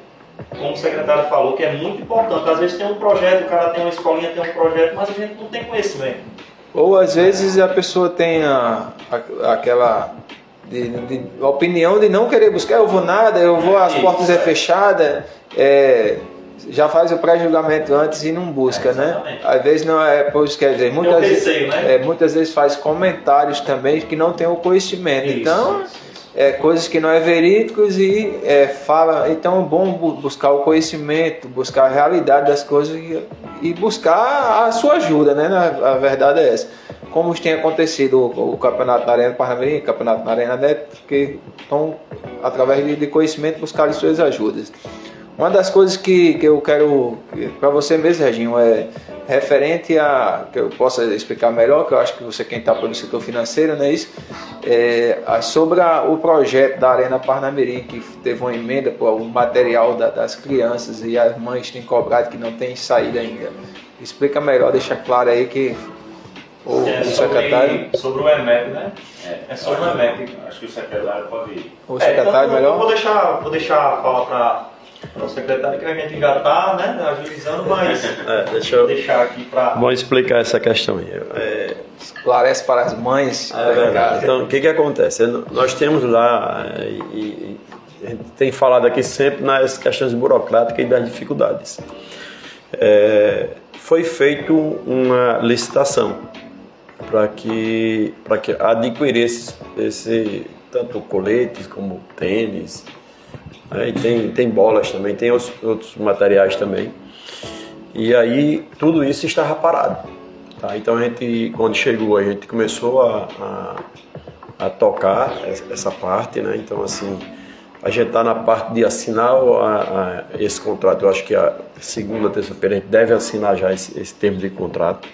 como o secretário falou, que é muito importante. Às vezes tem um projeto, o cara tem uma escolinha, tem um projeto, mas a gente não tem conhecimento. Ou às vezes a pessoa tem aquela a opinião de não querer buscar, eu vou nada, eu vou, as portas fechadas, já faz o pré-julgamento antes e não busca, né? Às vezes não é, pois quer dizer, muitas vezes faz comentários também que não tem o conhecimento. Isso, então, coisas que não é verídicos e fala, então é bom buscar o conhecimento, buscar a realidade das coisas e buscar a sua ajuda, né? A verdade é essa. Como tem acontecido o campeonato na Arena Parnamirim, o campeonato na Arena Neto, que estão, através de conhecimento, buscar as suas ajudas. Uma das coisas que eu quero, para você mesmo, Reginho, é referente a, que eu possa explicar melhor, que eu acho que você quem está pelo setor financeiro, não é isso? Sobre o projeto da Arena Parnamirim, que teve uma emenda para o material das crianças e as mães têm cobrado que não tem saído ainda. Explica melhor, deixa claro aí que o secretário... Sobre o EMEP, né? Sobre o EMEP. Acho que o secretário pode ir. O secretário então, melhor? Eu vou deixar falar para o secretário, que a gente já está, né, agilizando, mas deixa eu deixar aqui para... Vamos explicar essa questão aí. Esclarece para as mães. Verdade. Então, o que acontece? Nós temos lá, e a gente tem falado aqui sempre nas questões burocráticas e das dificuldades. Foi feita uma licitação para que adquirisse tanto coletes como tênis, né? E tem bolas também, tem outros materiais também. E aí tudo isso estava parado. Tá? Então a gente, quando chegou, a gente começou a tocar essa parte, né? Então assim, a gente está na parte de assinar esse contrato. Eu acho que a segunda, terça-feira a gente deve assinar já esse termo de contrato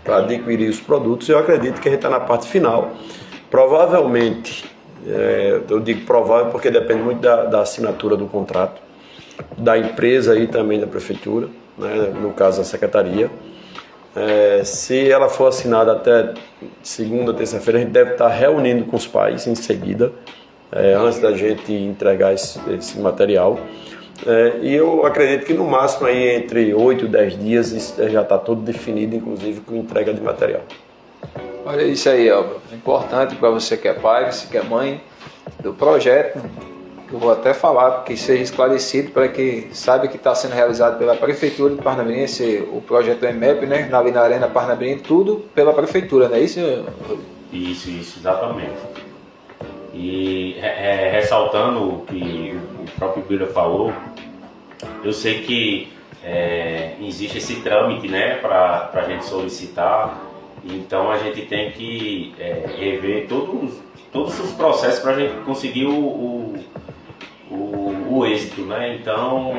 para adquirir os produtos. Eu acredito que a gente está na parte final. Provavelmente, eu digo provável porque depende muito da assinatura do contrato, da empresa e também da prefeitura, né? No caso da secretaria. Se ela for assinada até segunda, terça-feira, a gente deve estar reunindo com os pais em seguida, antes da gente entregar esse material. E eu acredito que no máximo aí entre 8 e 10 dias isso já está tudo definido, inclusive com entrega de material. Olha isso aí, Elba. É importante para você que é pai, você que é mãe do projeto, que eu vou até falar, que seja esclarecido para que saiba que está sendo realizado pela Prefeitura de Parnamirim, o projeto EMEP, né? Na Arena Parnamirim, tudo pela Prefeitura, não é isso? Isso, exatamente. E ressaltando o que o próprio Bira falou, eu sei que existe esse trâmite, né, para a gente solicitar, então a gente tem que rever todos os processos para a gente conseguir o êxito, né? Então,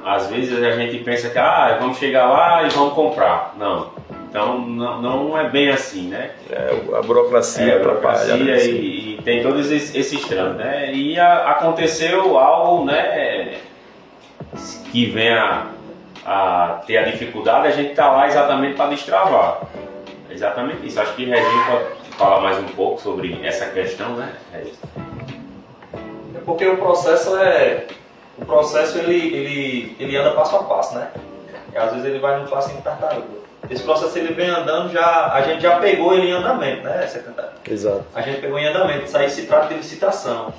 às vezes a gente pensa que vamos chegar lá e vamos comprar. Não. Então não é bem assim, né? A burocracia atrapalha. Né? E tem todos esses trâmites, né? E aconteceu algo, né, que vem a ter a dificuldade, a gente está lá exatamente para destravar. Exatamente isso. Acho que Reginho pode falar mais um pouco sobre essa questão, né? Porque o processo ele anda passo a passo, né? E às vezes ele vai no passo em tartaruga. Esse processo ele vem andando, a gente já pegou ele em andamento, né, secretário? Exato. A gente pegou em andamento, isso aí se trata de licitação.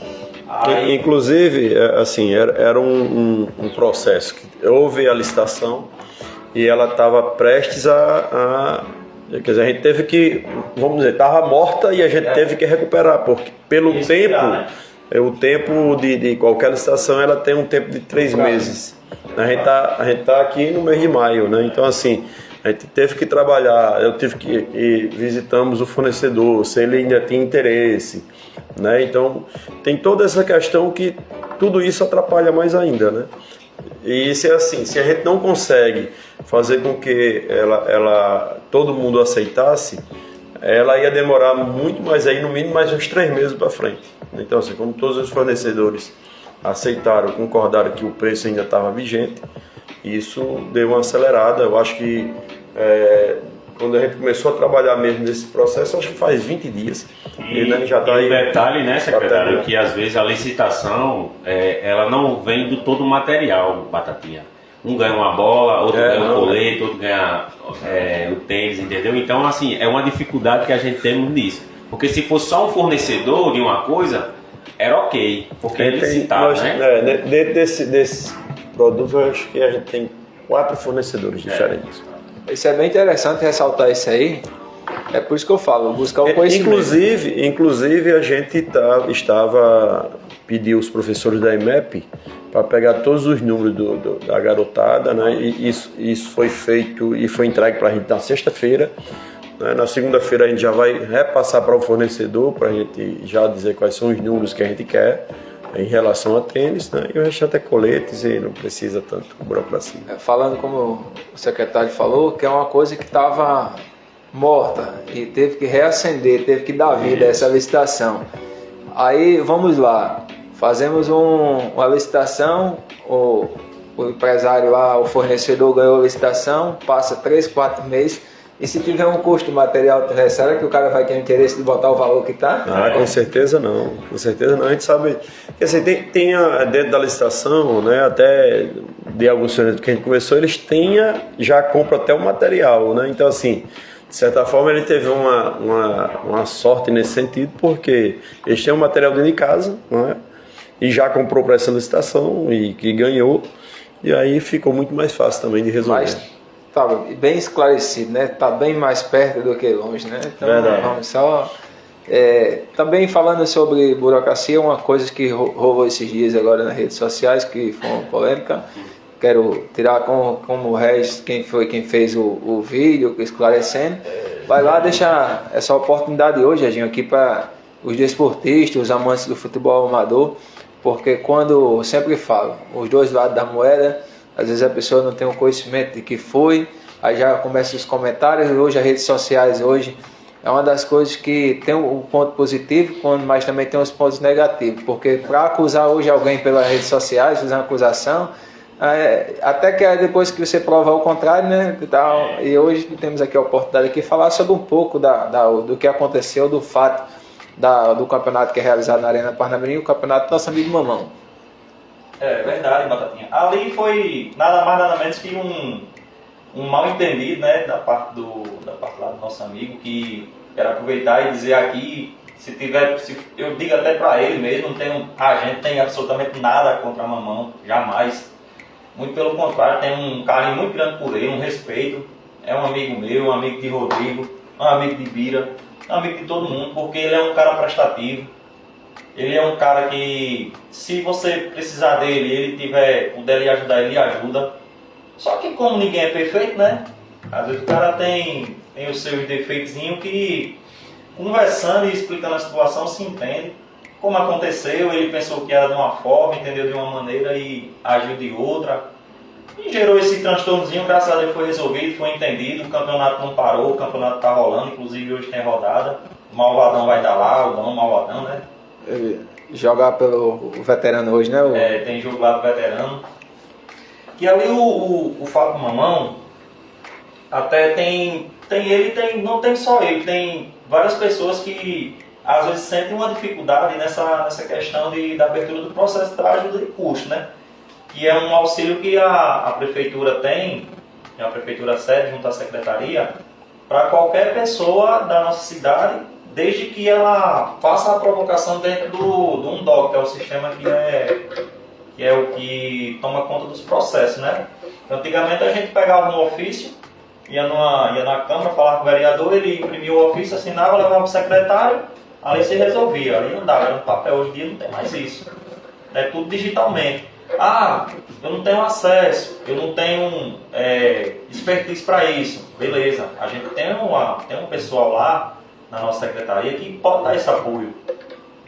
Inclusive, assim, era um processo que houve a licitação e ela estava prestes a Quer dizer, a gente teve que, vamos dizer, estava morta e a gente teve que recuperar, porque pelo tempo, né? o tempo de qualquer licitação, ela tem um tempo de 3 meses. A gente tá aqui no mês de maio, né? Então, assim, a gente teve que trabalhar, eu tive que e visitamos o fornecedor, se ele ainda tinha interesse, né? Então, tem toda essa questão que tudo isso atrapalha mais ainda, né? E se é assim, se a gente não consegue fazer com que todo mundo aceitasse, ela ia demorar muito mais aí, no mínimo mais uns 3 meses para frente. Então, assim, como todos os fornecedores aceitaram, concordaram que o preço ainda estava vigente, isso deu uma acelerada. Eu acho que quando a gente começou a trabalhar mesmo nesse processo, acho que faz 20 dias. E, né, já tá e aí, um detalhe, né, secretário, tá que às vezes a licitação, ela não vem do todo o material, Batatinha. Um ganha uma bola, outro ganha um colete, outro ganha o tênis, entendeu? Então, assim, é uma dificuldade que a gente tem nisso. Porque se fosse só um fornecedor de uma coisa, era ok, porque ele licitava, né? Dentro desse produto, eu acho que a gente tem 4 fornecedores diferentes. Isso é bem interessante ressaltar isso aí. É por isso que eu falo, buscar o conhecimento. Inclusive a gente pediu os professores da IMEP para pegar todos os números da garotada, né? E isso foi feito e foi entregue para a gente na sexta-feira. Né? Na segunda-feira a gente já vai repassar para o fornecedor, para a gente já dizer quais são os números que a gente quer em relação a tênis, né? E o restante é coletes e não precisa tanto burocracia. Falando como o secretário falou, que é uma coisa que estava morta e teve que reacender, teve que dar vida a essa licitação. Aí vamos lá, fazemos uma licitação, o empresário lá, o fornecedor ganhou a licitação, passa 3, 4 meses, e se tiver um custo de material, será que o cara vai ter interesse de botar o valor que está? Com certeza não, com certeza não. A gente sabe, quer dizer, tem dentro da licitação, né, até de alguns fornecedores que a gente começou, eles já compram até o material, né? Então, assim, de certa forma ele teve uma sorte nesse sentido, porque eles têm um material dentro de casa, né, e já comprou para essa licitação e que ganhou, e aí ficou muito mais fácil também de resolver. Mas tá bem esclarecido, né? Tá bem mais perto do que longe, né? Então, verdade. Vamos só... também falando sobre burocracia, uma coisa que rolou esses dias agora nas redes sociais, que foi uma polêmica, quero tirar como o Regis, quem fez o vídeo, esclarecendo, vai lá deixar essa oportunidade hoje, Reginho, aqui para os desportistas, os amantes do futebol amador, porque quando, eu sempre falo, os dois lados da moeda, às vezes a pessoa não tem o conhecimento de que foi, aí já começam os comentários, e hoje as redes sociais hoje é uma das coisas que tem um ponto positivo, mas também tem os pontos negativos, porque para acusar hoje alguém pelas redes sociais, fazer uma acusação, até que depois que você prova o contrário, né, e hoje temos aqui a oportunidade de falar sobre um pouco do que aconteceu, do fato do campeonato que é realizado na Arena Parnamirim, o campeonato do nosso amigo Mamão. É verdade, Batatinha. Ali foi nada mais nada menos que um mal entendido, né, da parte lá do nosso amigo, que quero aproveitar e dizer aqui, eu digo até para ele mesmo, a gente tem absolutamente nada contra a Mamão, jamais. Muito pelo contrário, tem um carinho muito grande por ele, um respeito. É um amigo meu, um amigo de Rodrigo, um amigo de Bira, um amigo de todo mundo, porque ele é um cara prestativo. Ele é um cara que, se você precisar dele, ele puder lhe ajudar, ele lhe ajuda. Só que como ninguém é perfeito, né? Às vezes o cara tem os seus defeitinhos que, conversando e explicando a situação, se entende. Como aconteceu, ele pensou que era de uma forma, entendeu de uma maneira e agiu de outra. E gerou esse transtornozinho, graças a Deus foi resolvido, foi entendido, o campeonato não parou, o campeonato está rolando, inclusive hoje tem rodada. O Malvadão vai estar lá, o Dom Malvadão, né? Jogar pelo veterano hoje, né? Tem jogo lá do veterano. E ali o Fábio Mamão, até não tem só ele, tem várias pessoas que às vezes sentem uma dificuldade nessa questão da abertura do processo da ajuda de custo, né? Que é um auxílio que a prefeitura tem, a prefeitura cede junto à secretaria, para qualquer pessoa da nossa cidade, desde que ela faça a provocação dentro do UNDOC, que é o sistema que é o que toma conta dos processos, né? Antigamente a gente pegava um ofício ia na Câmara, falava com o vereador, ele imprimia o ofício, assinava, levava para o secretário, ali se resolvia, ali não dava, era no papel. Hoje em dia não tem mais isso. É tudo digitalmente. Ah, eu não tenho acesso, eu não tenho expertise para isso. Beleza, a gente tem um pessoal lá na nossa secretaria que pode dar esse apoio,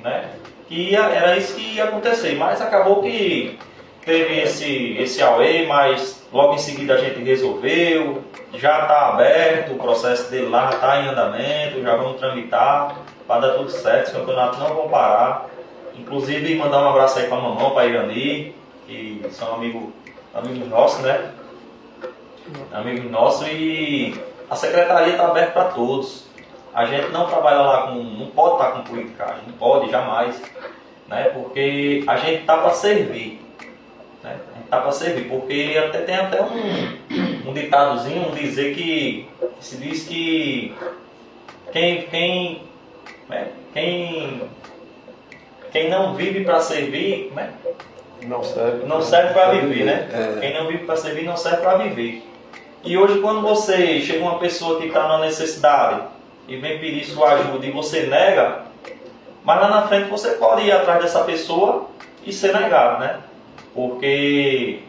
né? Que era isso que ia acontecer, mas acabou que teve esse auê, mas logo em seguida a gente resolveu, já está aberto, o processo dele lá já está em andamento, já vamos tramitar para dar tudo certo, os campeonatos não vão parar. Inclusive mandar um abraço aí para a mamãe, para a Irani, que são amigos nossos, né? Amigos nossos, e a secretaria está aberta para todos. A gente não trabalha lá não pode estar com politicagem, não pode, jamais, né? Porque a gente está para servir, né? A gente está para servir, porque tem até um ditadozinho, dizer que se diz que quem não vive para servir, né? Não serve para viver, né? Quem não vive para servir não serve para viver. E hoje, quando você chega uma pessoa que está numa necessidade e vem pedir sua ajuda e você nega, mas lá na frente você pode ir atrás dessa pessoa e ser negado, né? Porque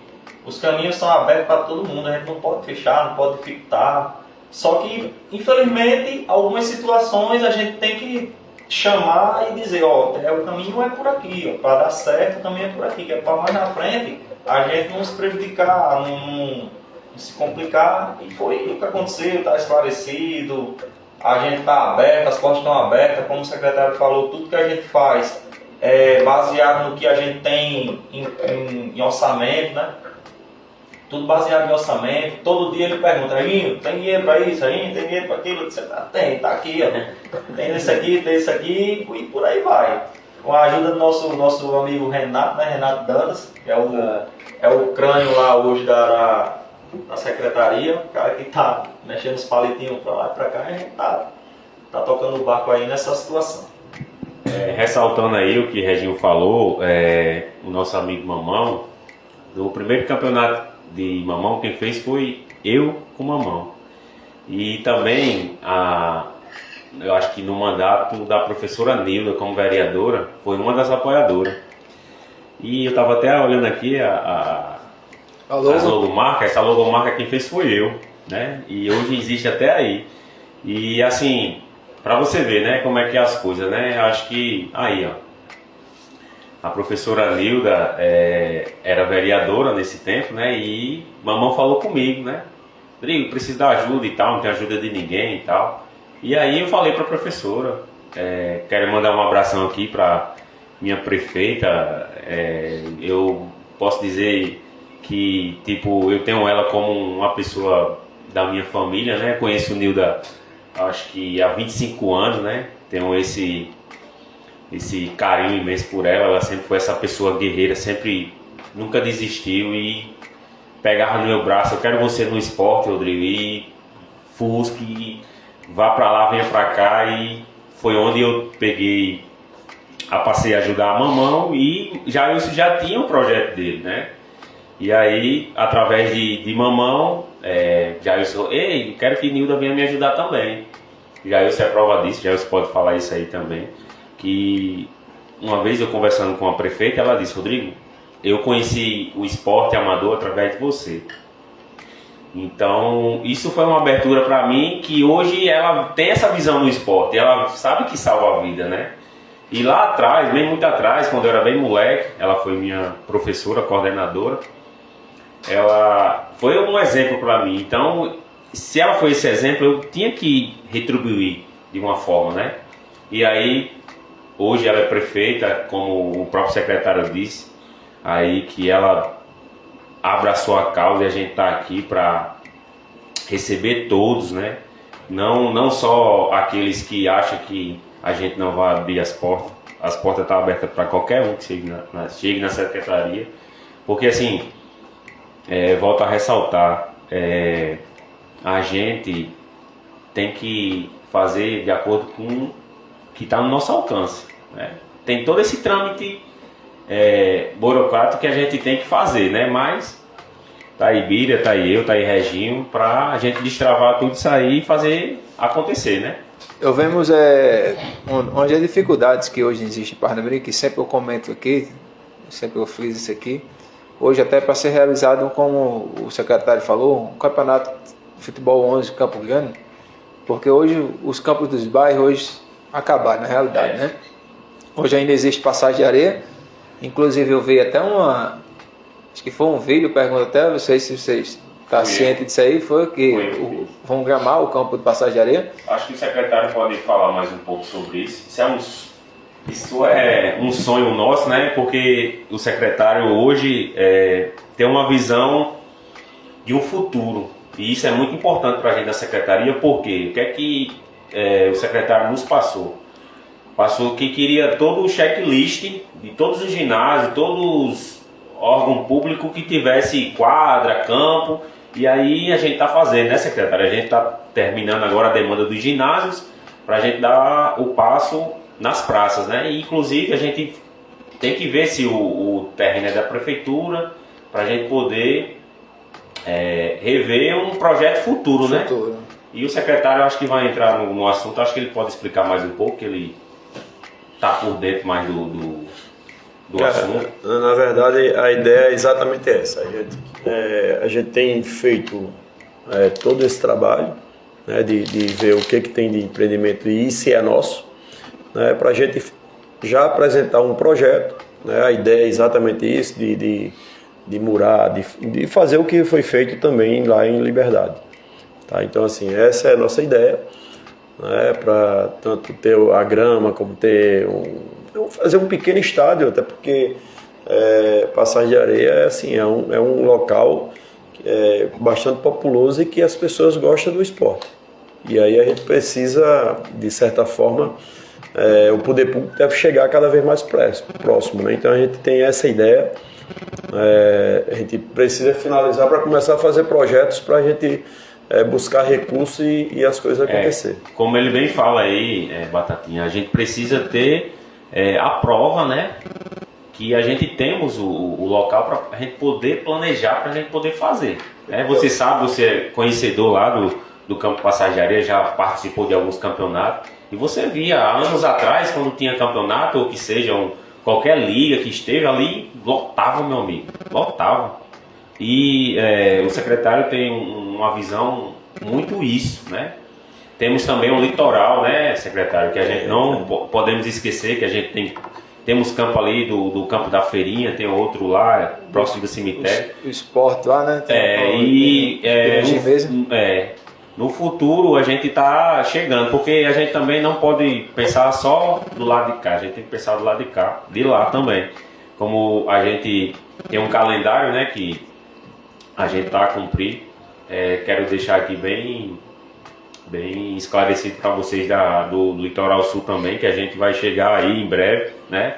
os caminhos são abertos para todo mundo, a gente não pode fechar, não pode dificultar. Só que, infelizmente, algumas situações a gente tem que chamar e dizer, ó, o caminho é por aqui, para dar certo o caminho é por aqui, que é para mais na frente a gente não se prejudicar, não se complicar. E foi o que aconteceu, está esclarecido, a gente está aberto, as portas estão abertas, como o secretário falou, tudo que a gente faz é baseado no que a gente tem em orçamento, né? Tudo baseado em orçamento. Todo dia ele pergunta, Rainho, tem dinheiro para isso? Rainho, tem dinheiro para aquilo? Você tem, está aqui, ó. Tem esse aqui e por aí vai. Com a ajuda do nosso amigo Renato, né? Renato Dantas, que é o crânio lá hoje da secretaria, o cara que está mexendo os palitinhos para lá e para cá, e a gente tá tocando o barco aí nessa situação. Ressaltando aí o que Reginho falou, o nosso amigo Mamão, no primeiro campeonato de Mamão, quem fez foi eu com Mamão. E também, eu acho que no mandato da professora Nilda como vereadora, foi uma das apoiadoras. E eu estava até olhando aqui as logomarcas, essa logomarca quem fez foi eu, né? E hoje existe até aí. E assim, para você ver, né, como é que é as coisas, né? Acho que aí, ó, a professora Nilda era vereadora nesse tempo, né? E mamãe falou comigo, né? Rodrigo, preciso da ajuda e tal, não tem ajuda de ninguém e tal. E aí eu falei para a professora, quero mandar um abração aqui para minha prefeita. Eu posso dizer que, tipo, eu tenho ela como uma pessoa da minha família, né? Conheço Nilda, acho que há 25 anos, né? Tenho esse carinho imenso por ela. Ela sempre foi essa pessoa guerreira, sempre, nunca desistiu e pegava no meu braço, eu quero você no esporte, Rodrigo, e fusque, vá pra lá, venha pra cá. E foi onde eu passei a ajudar a mamão, e eu já tinha um projeto dele, né? E aí, através de mamão, Jailson, ei, quero que Nilda venha me ajudar também. Jailson é prova disso, Jailson pode falar isso aí também. Que uma vez eu conversando com a prefeita, ela disse, Rodrigo, eu conheci o esporte amador através de você. Então, isso foi uma abertura para mim, que hoje ela tem essa visão no esporte, ela sabe que salva a vida, né? E lá atrás, bem muito atrás, quando eu era bem moleque, ela foi minha professora, coordenadora, ela foi um exemplo para mim. Então, se ela foi esse exemplo, eu tinha que retribuir de uma forma, né? E aí, hoje ela é prefeita, como o próprio secretário disse, aí que ela abraçou a causa, e a gente está aqui para receber todos, né? Não só aqueles que acham que a gente não vai abrir as portas estão abertas para qualquer um que chegue na secretaria, porque assim, volto a ressaltar, a gente tem que fazer de acordo com o que está no nosso alcance, né? Tem todo esse trâmite burocrático que a gente tem que fazer, né? Mas Tá aí Bíria, tá aí eu, tá aí Reginho, pra gente destravar tudo isso aí e fazer acontecer, né? Eu vemos onde as dificuldades que hoje existem em Parnamirim, que sempre eu comento aqui, sempre eu friso isso aqui, hoje até para ser realizado, como o secretário falou, um campeonato de futebol 11 Campo Grande, porque hoje os campos dos bairros hoje acabaram, na realidade, né? Hoje ainda existe passagem de areia, inclusive eu vi até acho que foi um vídeo, pergunto até, não sei se vocês estão cientes disso aí, foi que vão gramar o campo de passagem de areia. Acho que o secretário pode falar mais um pouco sobre isso. Isso é um sonho nosso, né? Porque o secretário hoje tem uma visão de um futuro. E isso é muito importante para a gente da secretaria, porque o que é que o secretário nos passou? Passou que queria todo o checklist de todos os ginásios, todos órgão público que tivesse quadra, campo, e aí a gente está fazendo, né, secretário? A gente está terminando agora a demanda dos ginásios para a gente dar o passo nas praças, né? E, inclusive a gente tem que ver se o terreno é da prefeitura para a gente poder rever um projeto futuro, né? E o secretário acho que vai entrar no assunto, acho que ele pode explicar mais um pouco, que ele está por dentro mais do assunto. Na verdade, a ideia é exatamente essa. A gente tem feito todo esse trabalho, né, de ver o que tem de empreendimento e se é nosso, né, para a gente já apresentar um projeto. Né, a ideia é exatamente isso, de murar, de fazer o que foi feito também lá em Liberdade. Tá? Então, assim, essa é a nossa ideia, né, para tanto ter a grama como ter fazer um pequeno estádio, até porque Passagem de Areia assim, é um local bastante populoso e que as pessoas gostam do esporte. E aí a gente precisa, de certa forma, o poder público deve chegar cada vez mais próximo, né? Então a gente tem essa ideia, a gente precisa finalizar para começar a fazer projetos para a gente buscar recursos e as coisas acontecerem. Como ele bem fala aí, Batatinha, a gente precisa ter a prova, né, que a gente temos o local para a gente poder planejar, para a gente poder fazer. Você sabe, você é conhecedor lá do Campo Passagem de Areia, já participou de alguns campeonatos, e você via anos atrás, quando tinha campeonato, ou que seja, qualquer liga que esteve ali, lotava, meu amigo, lotava. E o secretário tem uma visão muito isso, né? Temos também o litoral, né, secretário, que a gente não podemos esquecer, que a gente temos campo ali do campo da Feirinha, tem outro lá, próximo do cemitério. O esporte lá, né? No futuro a gente está chegando, porque a gente também não pode pensar só do lado de cá, a gente tem que pensar do lado de cá, de lá também. Como a gente tem um calendário, né, que a gente está a cumprir, quero deixar aqui bem esclarecido para vocês do Litoral Sul também, que a gente vai chegar aí em breve, né?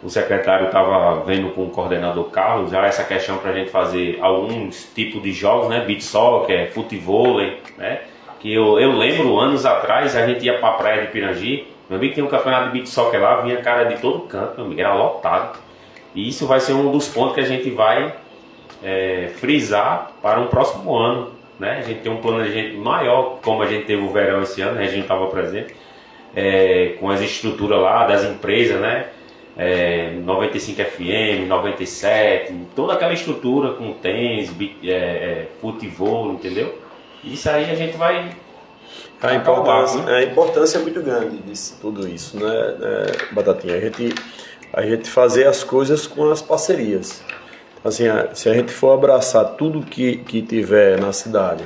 O secretário estava vendo com o coordenador Carlos já essa questão para a gente fazer alguns tipos de jogos, né? Beach soccer, futevôlei, né? Que eu lembro anos atrás a gente ia para a praia de Pirangi, meu amigo, tinha um campeonato de beach soccer lá, vinha cara de todo canto, meu amigo, era lotado. E isso vai ser um dos pontos que a gente vai frisar para um próximo ano, né? A gente tem um planejamento maior, como a gente teve o verão esse ano, a gente estava presente, com as estruturas lá das empresas, né? 95 FM, 97, toda aquela estrutura com tênis, futebol, entendeu? Isso aí a gente vai... A importância é muito grande disso, tudo isso, né, Batatinha? A gente fazer as coisas com as parcerias. Assim, se a gente for abraçar tudo que tiver na cidade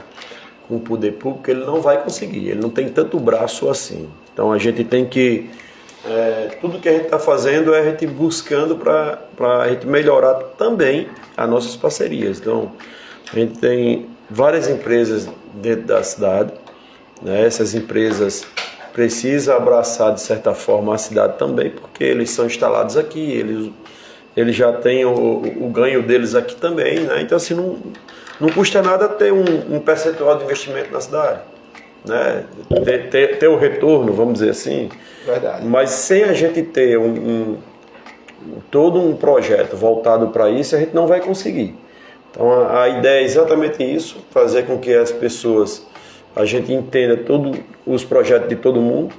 com o poder público, ele não vai conseguir, ele não tem tanto braço assim. Então a gente tem que... tudo que a gente está fazendo é a gente buscando para a gente melhorar também as nossas parcerias. Então a gente tem várias empresas dentro da cidade, né? Essas empresas precisam abraçar de certa forma a cidade também, porque eles são instalados aqui, eles já têm o ganho deles aqui também, né? Então assim, não custa nada ter um percentual de investimento na cidade, né? Ter o retorno, vamos dizer assim. Verdade. Mas sem a gente ter todo um projeto voltado para isso, a gente não vai conseguir. Então a ideia é exatamente isso, fazer com que as pessoas, a gente entenda todos os projetos de todo mundo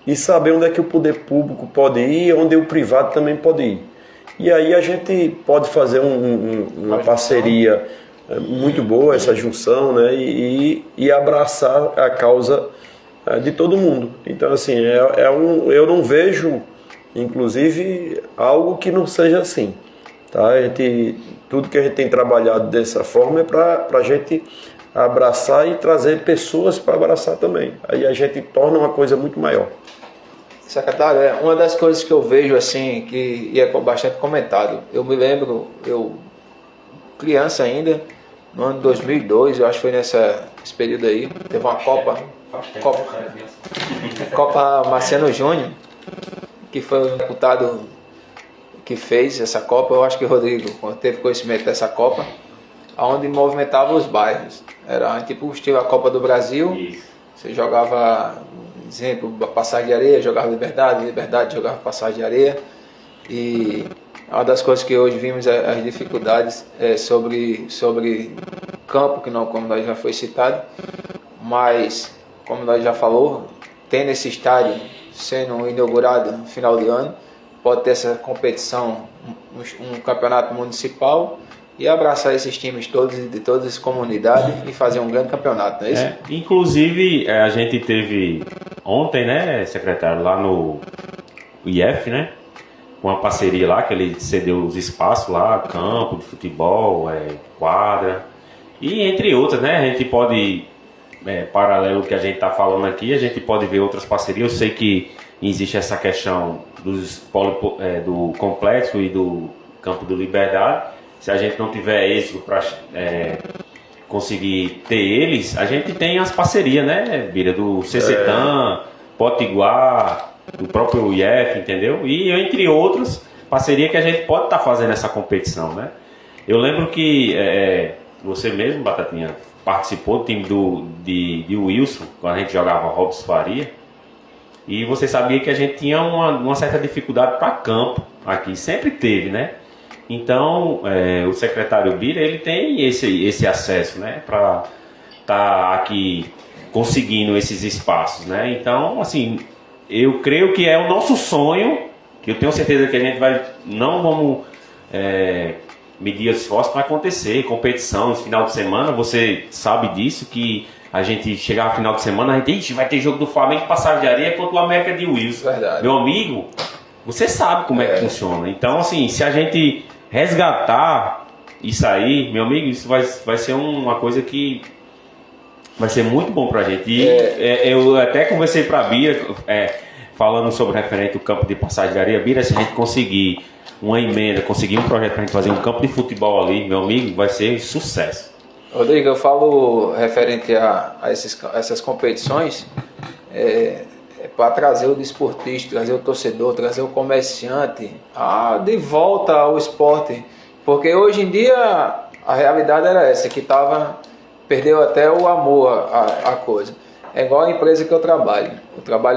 e saber onde é que o poder público pode ir e onde o privado também pode ir. E aí a gente pode fazer uma parceria muito boa, essa junção, né? E abraçar a causa de todo mundo. Então, assim, eu não vejo, inclusive, algo que não seja assim. Tá? Tudo que a gente tem trabalhado dessa forma é para a gente abraçar e trazer pessoas para abraçar também. Aí a gente torna uma coisa muito maior. Secretário, uma das coisas que eu vejo assim, que é bastante comentado, eu me lembro, eu criança ainda, no ano de 2002, eu acho que foi nesse período aí, teve uma Copa Marciano Júnior, que foi o deputado que fez essa Copa. Eu acho que o Rodrigo teve conhecimento dessa Copa, onde movimentava os bairros. Era tipo estilo a Copa do Brasil. Isso. Você jogava, exemplo, Passagem de Areia, jogava Liberdade jogava Passagem de Areia. E uma das coisas que hoje vimos as dificuldades sobre campo, que não, como nós já foi citado, mas como nós já falou, tendo esse estádio sendo inaugurado no final de ano, pode ter essa competição, um campeonato municipal, e abraçar esses times todos de todas as comunidades e fazer um grande campeonato, não é isso? Inclusive, a gente teve ontem, né, secretário, lá no IF, né, com uma parceria lá, que ele cedeu os espaços lá, campo de futebol, quadra, e entre outras, né, a gente pode, paralelo ao que a gente está falando aqui, a gente pode ver outras parcerias. Eu sei que existe essa questão do complexo e do campo do Liberdade. Se a gente não tiver êxito para conseguir ter eles, a gente tem as parcerias, né, Bira, do CCTAN, Potiguar, do próprio IF, entendeu? E entre outros, parceria que a gente pode estar fazendo essa competição, né? Eu lembro que você mesmo, Batatinha, participou do time de Wilson, quando a gente jogava Robson Faria, e você sabia que a gente tinha uma certa dificuldade para campo aqui, sempre teve, né? Então, o secretário Bira, ele tem esse acesso, né, para estar aqui conseguindo esses espaços, né? Então, assim, eu creio que é o nosso sonho, que eu tenho certeza que a gente não vamos medir esforço para acontecer, competição no final de semana. Você sabe disso, que a gente chegar no final de semana, a gente vai ter jogo do Flamengo Passagem de Areia contra o América de Wilson. Verdade. Meu amigo, você sabe como é que funciona. Então, assim, se a gente resgatar isso aí, meu amigo, isso vai ser uma coisa que vai ser muito bom pra gente. E eu até conversei pra Bira, falando sobre referente ao campo de Passagem de Areia. Bira, se a gente conseguir uma emenda, conseguir um projeto pra gente fazer um campo de futebol ali, meu amigo, vai ser sucesso. Rodrigo, eu falo referente a essas competições, para trazer o desportista, trazer o torcedor, trazer o comerciante de volta ao esporte, porque hoje em dia a realidade era essa, que perdeu até o amor à coisa. É igual a empresa que eu trabalho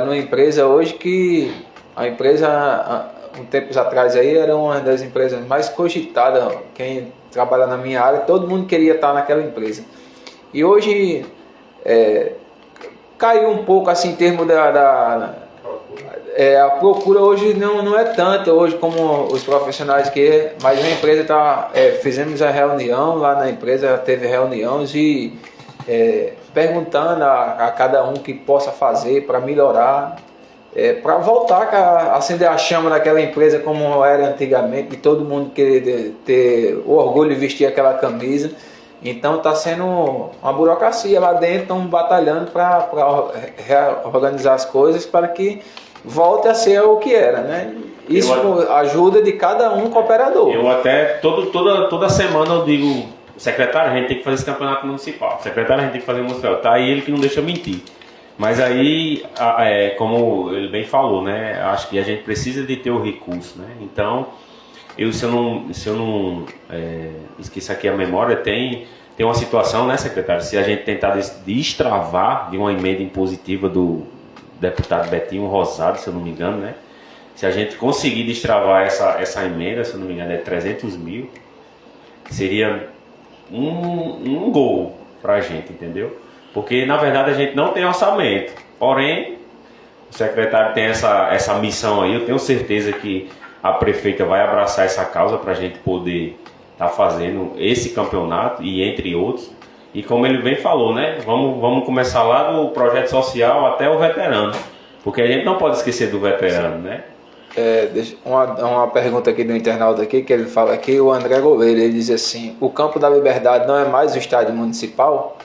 numa empresa hoje que a empresa, um tempos atrás aí, era uma das empresas mais cogitadas. Quem trabalha na minha área, todo mundo queria estar naquela empresa, e hoje caiu um pouco assim em termos a procura hoje não é tanta hoje como os profissionais mas a empresa fizemos a reunião lá na empresa, teve reuniões e perguntando a cada um que possa fazer para melhorar, para voltar a acender a chama daquela empresa como era antigamente, e todo mundo querer ter o orgulho de vestir aquela camisa. Então está sendo uma burocracia lá dentro, estão batalhando para reorganizar as coisas para que volte a ser o que era, né? Isso ajuda de cada um cooperador. Eu até, toda semana eu digo, secretário, a gente tem que fazer esse campeonato municipal. Secretário, a gente tem que fazer o municipal. Tá aí ele que não deixa mentir. Mas aí, como ele bem falou, né? Acho que a gente precisa de ter o recurso, né? Então, se eu não esqueço aqui a memória, tem uma situação, né, secretário? Se a gente tentar destravar de uma emenda impositiva do deputado Betinho Rosado, se eu não me engano, né? Se a gente conseguir destravar essa emenda, se eu não me engano, é 300 mil, seria um gol pra gente, entendeu? Porque na verdade a gente não tem orçamento, porém o secretário tem essa missão aí. Eu tenho certeza que a prefeita vai abraçar essa causa pra gente poder estar fazendo esse campeonato e entre outros. E como ele bem falou, né? Vamos começar lá do projeto social até o veterano, porque a gente não pode esquecer do veterano, né? Uma pergunta aqui do internauta aqui, que ele fala aqui, o André Goleiro, ele diz assim: o Campo da Liberdade não é mais o estádio municipal?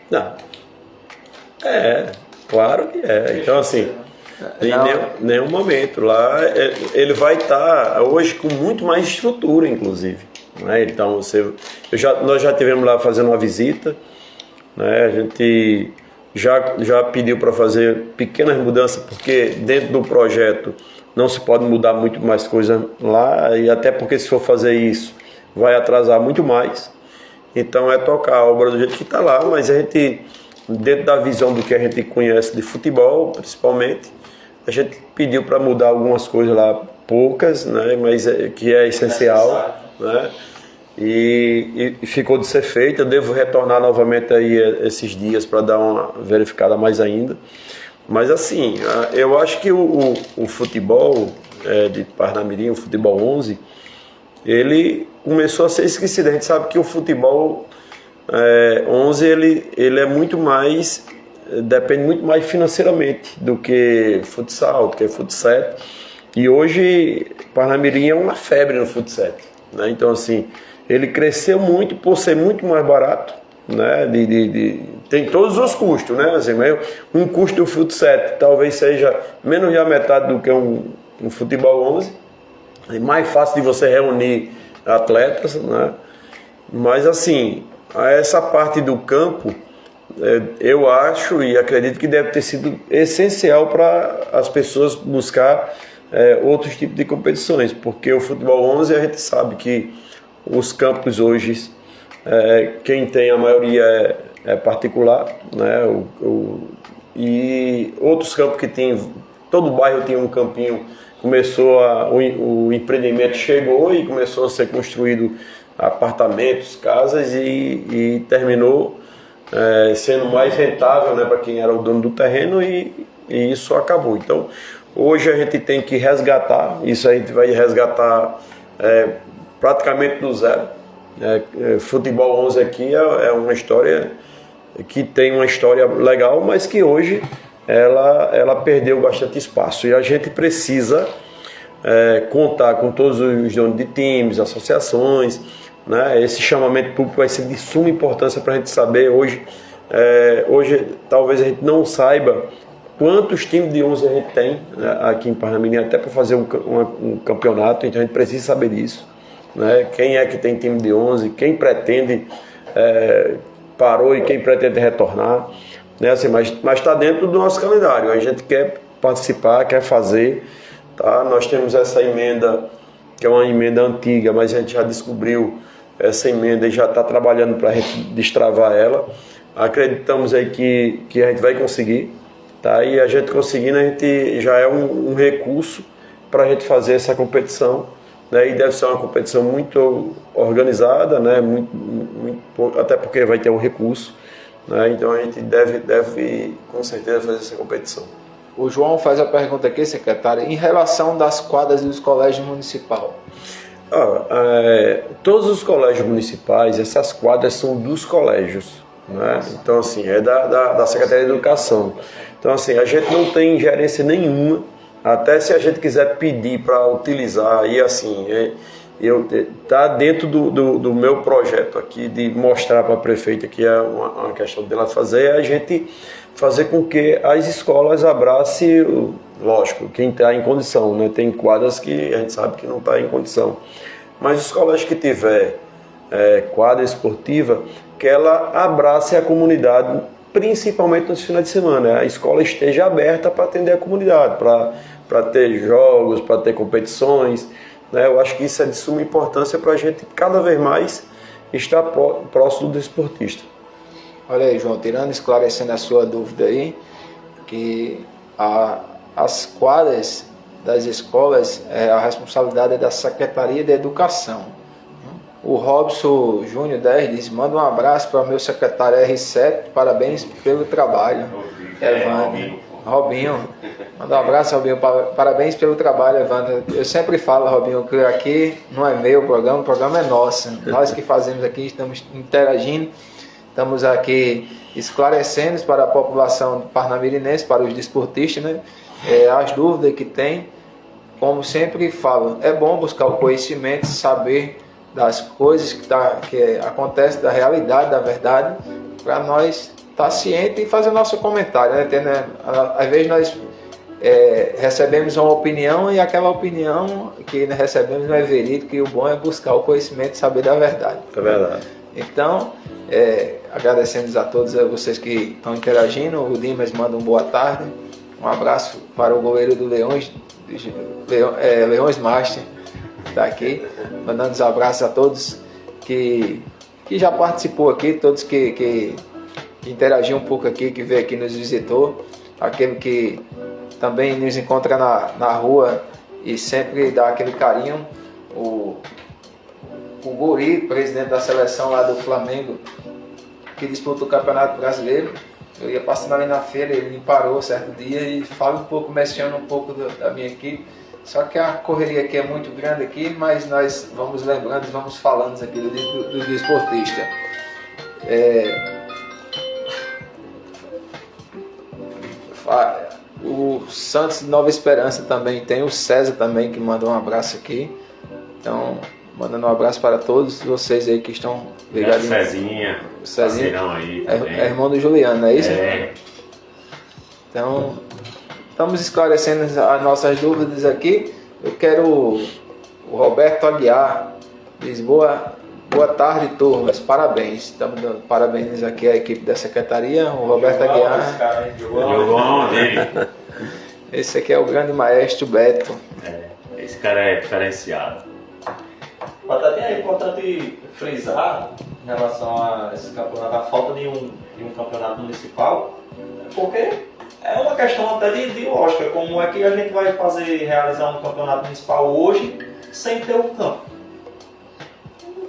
Não. Claro que é. Então, assim, em nenhum momento lá, ele vai estar hoje com muito mais estrutura, inclusive. Né? Então, nós já tivemos lá fazendo uma visita, né? A gente já pediu para fazer pequenas mudanças, porque dentro do projeto não se pode mudar muito mais coisa lá, e até porque se for fazer isso, vai atrasar muito mais. Então é tocar a obra do jeito que está lá, mas a gente, dentro da visão do que a gente conhece de futebol, principalmente, a gente pediu para mudar algumas coisas lá, poucas, né, mas que é essencial, né, e ficou de ser feito. Eu devo retornar novamente aí esses dias para dar uma verificada mais ainda. Mas assim, eu acho que o futebol de Parnamirim, o futebol 11, ele começou a ser esquecido. A gente sabe que o futebol 11 ele é muito mais, depende muito mais financeiramente do que futsal, do que futsal. E hoje Parnamirim é uma febre no futsal, né? Então assim, ele cresceu muito por ser muito mais barato, né? Tem todos os custos, né? Assim, um custo do futsal talvez seja menos da metade do que um futebol 11. É mais fácil de você reunir atletas, né? Mas assim, essa parte do campo, eu acho e acredito que deve ter sido essencial para as pessoas buscar outros tipos de competições, porque o futebol 11 a gente sabe que os campos hoje, quem tem a maioria é particular, né? E outros campos que tem, todo bairro tem um campinho, o empreendimento chegou e começou a ser construído apartamentos, casas e terminou sendo mais rentável, né, para quem era o dono do terreno, e isso acabou. Então hoje a gente tem que resgatar, isso a gente vai resgatar praticamente do zero. Futebol 11 aqui é uma história que tem uma história legal, mas que hoje ela perdeu bastante espaço, e a gente precisa contar com todos os donos de times, associações, né? Esse chamamento público vai ser de suma importância para a gente saber hoje. Hoje talvez a gente não saiba quantos times de 11 a gente tem, né, aqui em Parnamirim, até para fazer um campeonato, então a gente precisa saber disso, né? Quem é que tem time de 11, quem pretende parou e quem pretende retornar, né? Assim, mas está dentro do nosso calendário, a gente quer participar, quer fazer, tá? Nós temos essa emenda, que é uma emenda antiga, mas a gente já descobriu essa emenda e já está trabalhando para a gente destravar ela. Acreditamos aí que a gente vai conseguir, tá? E a gente conseguindo, a gente já é um recurso para a gente fazer essa competição, né? E deve ser uma competição muito organizada, né? Até porque vai ter um recurso, né? Então a gente deve com certeza fazer essa competição. O João faz a pergunta aqui, secretário, em relação das quadras dos colégios municipais. Todos os colégios municipais, essas quadras são dos colégios, né? Então assim, é da Secretaria de Educação. Então assim, a gente não tem ingerência nenhuma, até se a gente quiser pedir para utilizar, e assim, está dentro do meu projeto aqui, de mostrar para a prefeita que é uma questão dela fazer, a gente fazer com que as escolas abracem, lógico, quem está em condição, né? Tem quadras que a gente sabe que não está em condição, mas os colégios que tiver quadra esportiva, que ela abrace a comunidade, principalmente nos finais de semana, a escola esteja aberta para atender a comunidade, para ter jogos, para ter competições, né? Eu acho que isso é de suma importância para a gente cada vez mais estar próximo do desportista. Olha aí, João, esclarecendo a sua dúvida aí, que as quadras das escolas, a responsabilidade é da Secretaria de Educação. O Robson Júnior 10 diz: manda um abraço para o meu secretário R7, parabéns pelo trabalho. Evandro. Robinho, manda um abraço, Robinho, parabéns pelo trabalho, Evandro. Eu sempre falo, Robinho, que aqui não é meu o programa é nosso. Nós que fazemos aqui, estamos interagindo, estamos aqui esclarecendo para a população parnamirinense, para os desportistas, né, as dúvidas que tem. Como sempre falo, é bom buscar o conhecimento, saber das coisas que acontecem, da realidade, da verdade, para nós estar ciente e fazer o nosso comentário, né? Às vezes nós recebemos uma opinião e aquela opinião que nós recebemos não é verídica, e o bom é buscar o conhecimento e saber da verdade. É verdade. Então, agradecemos a todos vocês que estão interagindo. O Dimas manda um boa tarde, um abraço para o goleiro do Leões Master, está aqui, mandando os abraços a todos que já participou aqui, todos que interagiu um pouco aqui, que veio aqui, nos visitou, aquele que também nos encontra na rua e sempre dá aquele carinho, o Guri, presidente da seleção lá do Flamengo, que disputa o Campeonato Brasileiro. Eu ia passando ali na feira, ele me parou certo dia e fala um pouco, mencionando um pouco da minha equipe. Só que a correria aqui é muito grande aqui, mas nós vamos lembrando, vamos falando aqui do desportista. O Santos de Nova Esperança também tem, o César também, que manda um abraço aqui. Então, mandando um abraço para todos vocês aí que estão ligados. Cezinha, parceirão aí também. É irmão do Juliano, não é isso? É. Então, estamos esclarecendo as nossas dúvidas aqui. Eu quero o Roberto Aguiar, diz: boa tarde, turmas, parabéns. Estamos dando parabéns aqui à equipe da secretaria. O Roberto Aguiar. Jogou aonde? Esse aqui é o grande maestro Beto. Esse cara é diferenciado. Batatinha, é importante frisar em relação a esse campeonato, a falta de um campeonato municipal, porque é uma questão até de lógica. Como é que a gente vai realizar um campeonato municipal hoje sem ter um campo?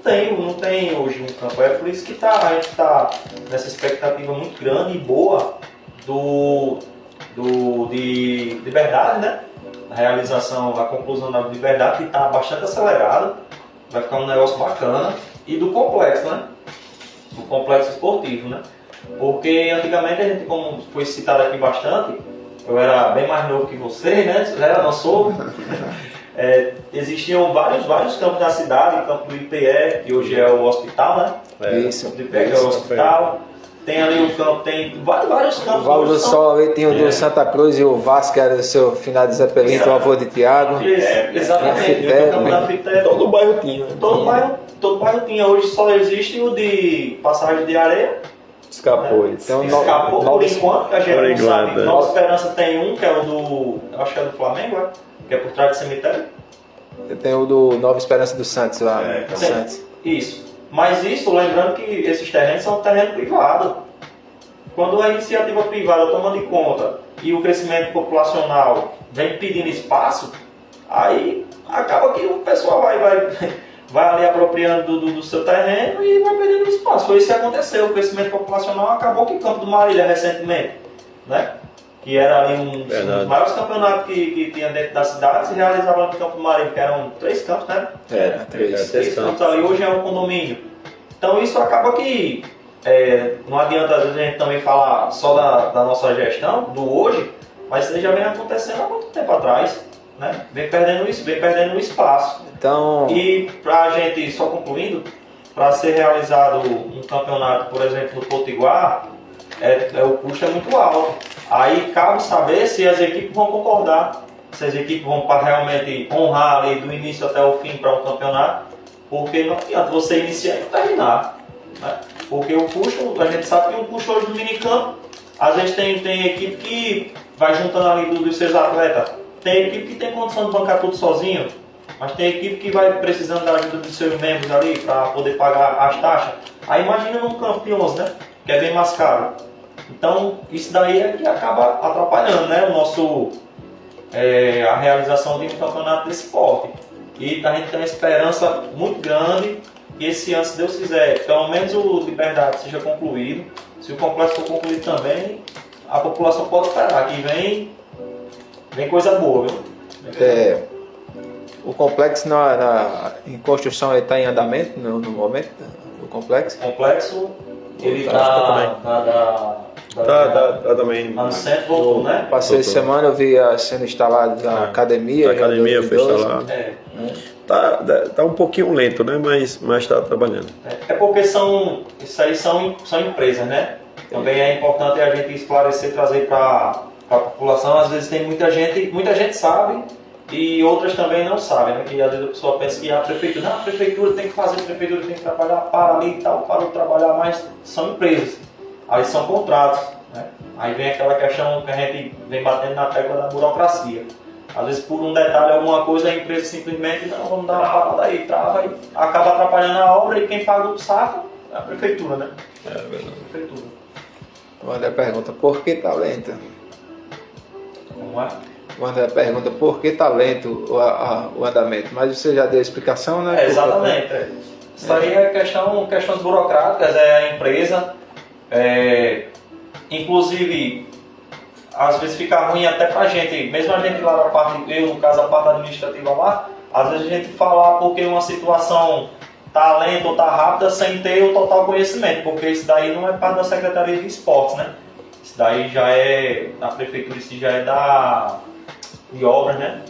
Não tem hoje um campo. É por isso que a gente está nessa expectativa muito grande e boa de Liberdade, né? A realização, a conclusão da Liberdade, que está bastante acelerada. Vai ficar um negócio bacana. E do complexo, né? Do complexo esportivo, né? Porque antigamente a gente, como foi citado aqui bastante, eu era bem mais novo que você, né? Não sou. Existiam vários campos da cidade, o campo do IPE, que hoje é o hospital, né? Isso. O IPE que é o hospital. Tem ali o campo, tem vários campos. O Val do Sol ali tem o do Santa Cruz e o Vasco, que era o seu finado Zé Pelinto, o avô de Tiago. Exatamente. O campo da Fita, Todo o bairro tinha. Todo bairro tinha. Hoje só existe o de Passagem de Areia. Escapou. Então, Escapou por enquanto, que a gente não sabe. enquanto, Nova Esperança tem um, que é o do. Acho que é do Flamengo, que é por trás do cemitério. Tem o do Nova Esperança do Santos lá. Santos. Isso. Mas isso, lembrando que esses terrenos são terrenos privados. Quando a iniciativa privada toma de conta e o crescimento populacional vem pedindo espaço, aí acaba que o pessoal vai ali apropriando do seu terreno e vai perdendo espaço. Foi isso que aconteceu. O crescimento populacional acabou que o Campo do Marília recentemente, né? Que era ali um dos maiores campeonatos que tinha dentro da cidade, se realizava no Campo do Marília, que eram 3 campos, né? Três campos ali, hoje é um condomínio. Então isso acaba que não adianta às vezes a gente também falar só da nossa gestão, do hoje, mas isso já vem acontecendo há muito tempo atrás, né? Vem perdendo espaço. Então... E pra gente, só concluindo, para ser realizado um campeonato, por exemplo, no Potiguar, o custo é muito alto. Aí cabe saber se as equipes vão concordar, se as equipes vão realmente honrar ali do início até o fim para um campeonato, porque não adianta você iniciar e terminar, né? Porque o custo, a gente sabe que o custo hoje do minicampo, às vezes tem equipe que vai juntando ali dos seus atletas, tem equipe que tem condição de bancar tudo sozinho, mas tem equipe que vai precisando da ajuda dos seus membros ali para poder pagar as taxas. Aí imagina num campo de 11, né? Que é bem mais caro. Então isso daí é que acaba atrapalhando, né? A realização de um campeonato desse esporte. E a gente tem uma esperança muito grande que esse ano, se Deus quiser, pelo menos o Liberdade seja concluído. Se o complexo for concluído também, a população pode esperar que vem coisa boa, viu? O complexo em construção está em andamento no momento, o complexo? O complexo, ele Tá também. lá no centro, voltou, né? Passei semana, eu vi sendo instalada a academia. A academia foi 2012. instalada. É. Tá um pouquinho lento, né? Mas está trabalhando. É porque isso aí são empresas, né? Também é importante a gente esclarecer, trazer para a população. Às vezes tem muita gente sabe e outras também não sabem, né? Que às vezes a pessoa pensa que a prefeitura tem que fazer, a prefeitura tem que trabalhar para ali e tal, para trabalhar, mas são empresas, aí são contratos, né? Aí vem aquela questão que a gente vem batendo na tecla da burocracia. Às vezes por um detalhe, alguma coisa, a empresa simplesmente, não, vamos dar uma parada aí, trava e acaba atrapalhando a obra e quem paga o saco é a prefeitura, né? É verdade. A prefeitura. O André pergunta, por que tá lento? Como é? O André pergunta, por que tá lento o andamento? Mas você já deu a explicação, né? Exatamente. Isso aí é questões burocráticas, é a empresa. Inclusive, às vezes fica ruim até pra gente, mesmo a gente lá na parte, eu no caso a parte administrativa lá, às vezes a gente falar porque uma situação tá lenta ou tá rápida sem ter o total conhecimento, porque isso daí não é parte da Secretaria de Esportes, né? Isso daí já é da prefeitura, isso já é de obras, né?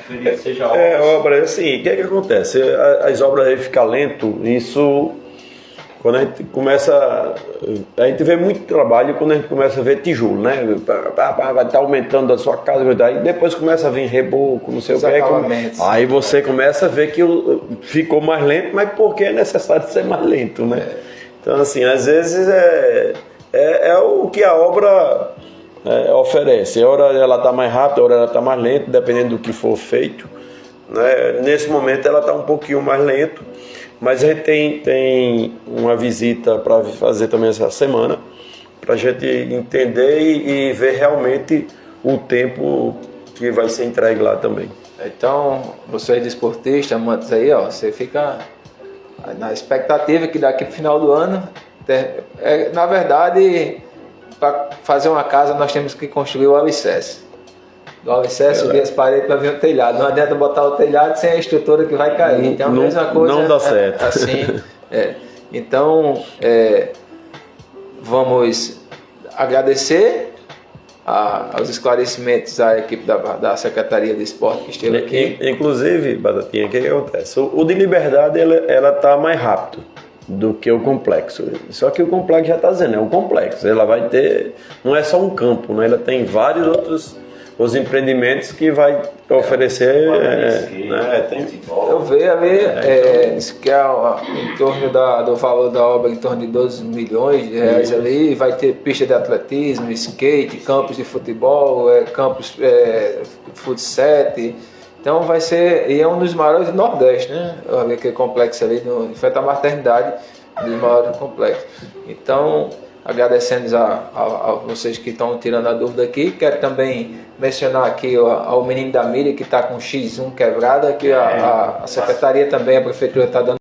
Acredito que seja obras. Obra, assim, o que acontece? As obras aí ficam lento, isso, quando a gente começa, a gente vê muito trabalho quando a gente começa a ver tijolo, né? Vai estar aumentando a sua casa, aí depois começa a vir reboco, não sei o que. Aí você começa a ver que ficou mais lento, mas porque é necessário ser mais lento, né? Então, assim, às vezes é o que a obra oferece. A hora ela está mais rápida, a hora ela está mais lenta, dependendo do que for feito, né? Nesse momento ela está um pouquinho mais lento, mas a gente tem uma visita para fazer também essa semana, para a gente entender e ver realmente o tempo que vai ser entregue lá também. Então, você é desportista, amantes aí, ó, você fica na expectativa que daqui pro final do ano, na verdade, para fazer uma casa nós temos que construir o alicerce. Do alicerce subir as paredes para vir o telhado. Não adianta botar o telhado sem a estrutura que vai cair. Então a mesma coisa. Não dá certo. Assim, Então, vamos agradecer aos esclarecimentos à equipe da Secretaria de Esporte que esteve aqui. Inclusive, Batatinha, o que acontece? O de Liberdade ela está mais rápido do que o complexo. Só que o complexo já está dizendo, é um complexo. Ela vai ter, não é só um campo, né? Ela tem vários outros os empreendimentos que vai oferecer. Eu vejo ali, isso que é em torno do valor da obra, em torno de 12 milhões de reais ali. Vai ter pista de atletismo, skate, campos de futebol, campos futsal. Então vai ser, e é um dos maiores do Nordeste, né? Aquele complexo ali, em frente à maternidade, um dos maiores complexos. Então, agradecendo a vocês que estão tirando a dúvida aqui. Quero também mencionar aqui ao menino da Miriam, que está com X1 quebrada, que a Secretaria também, a Prefeitura está dando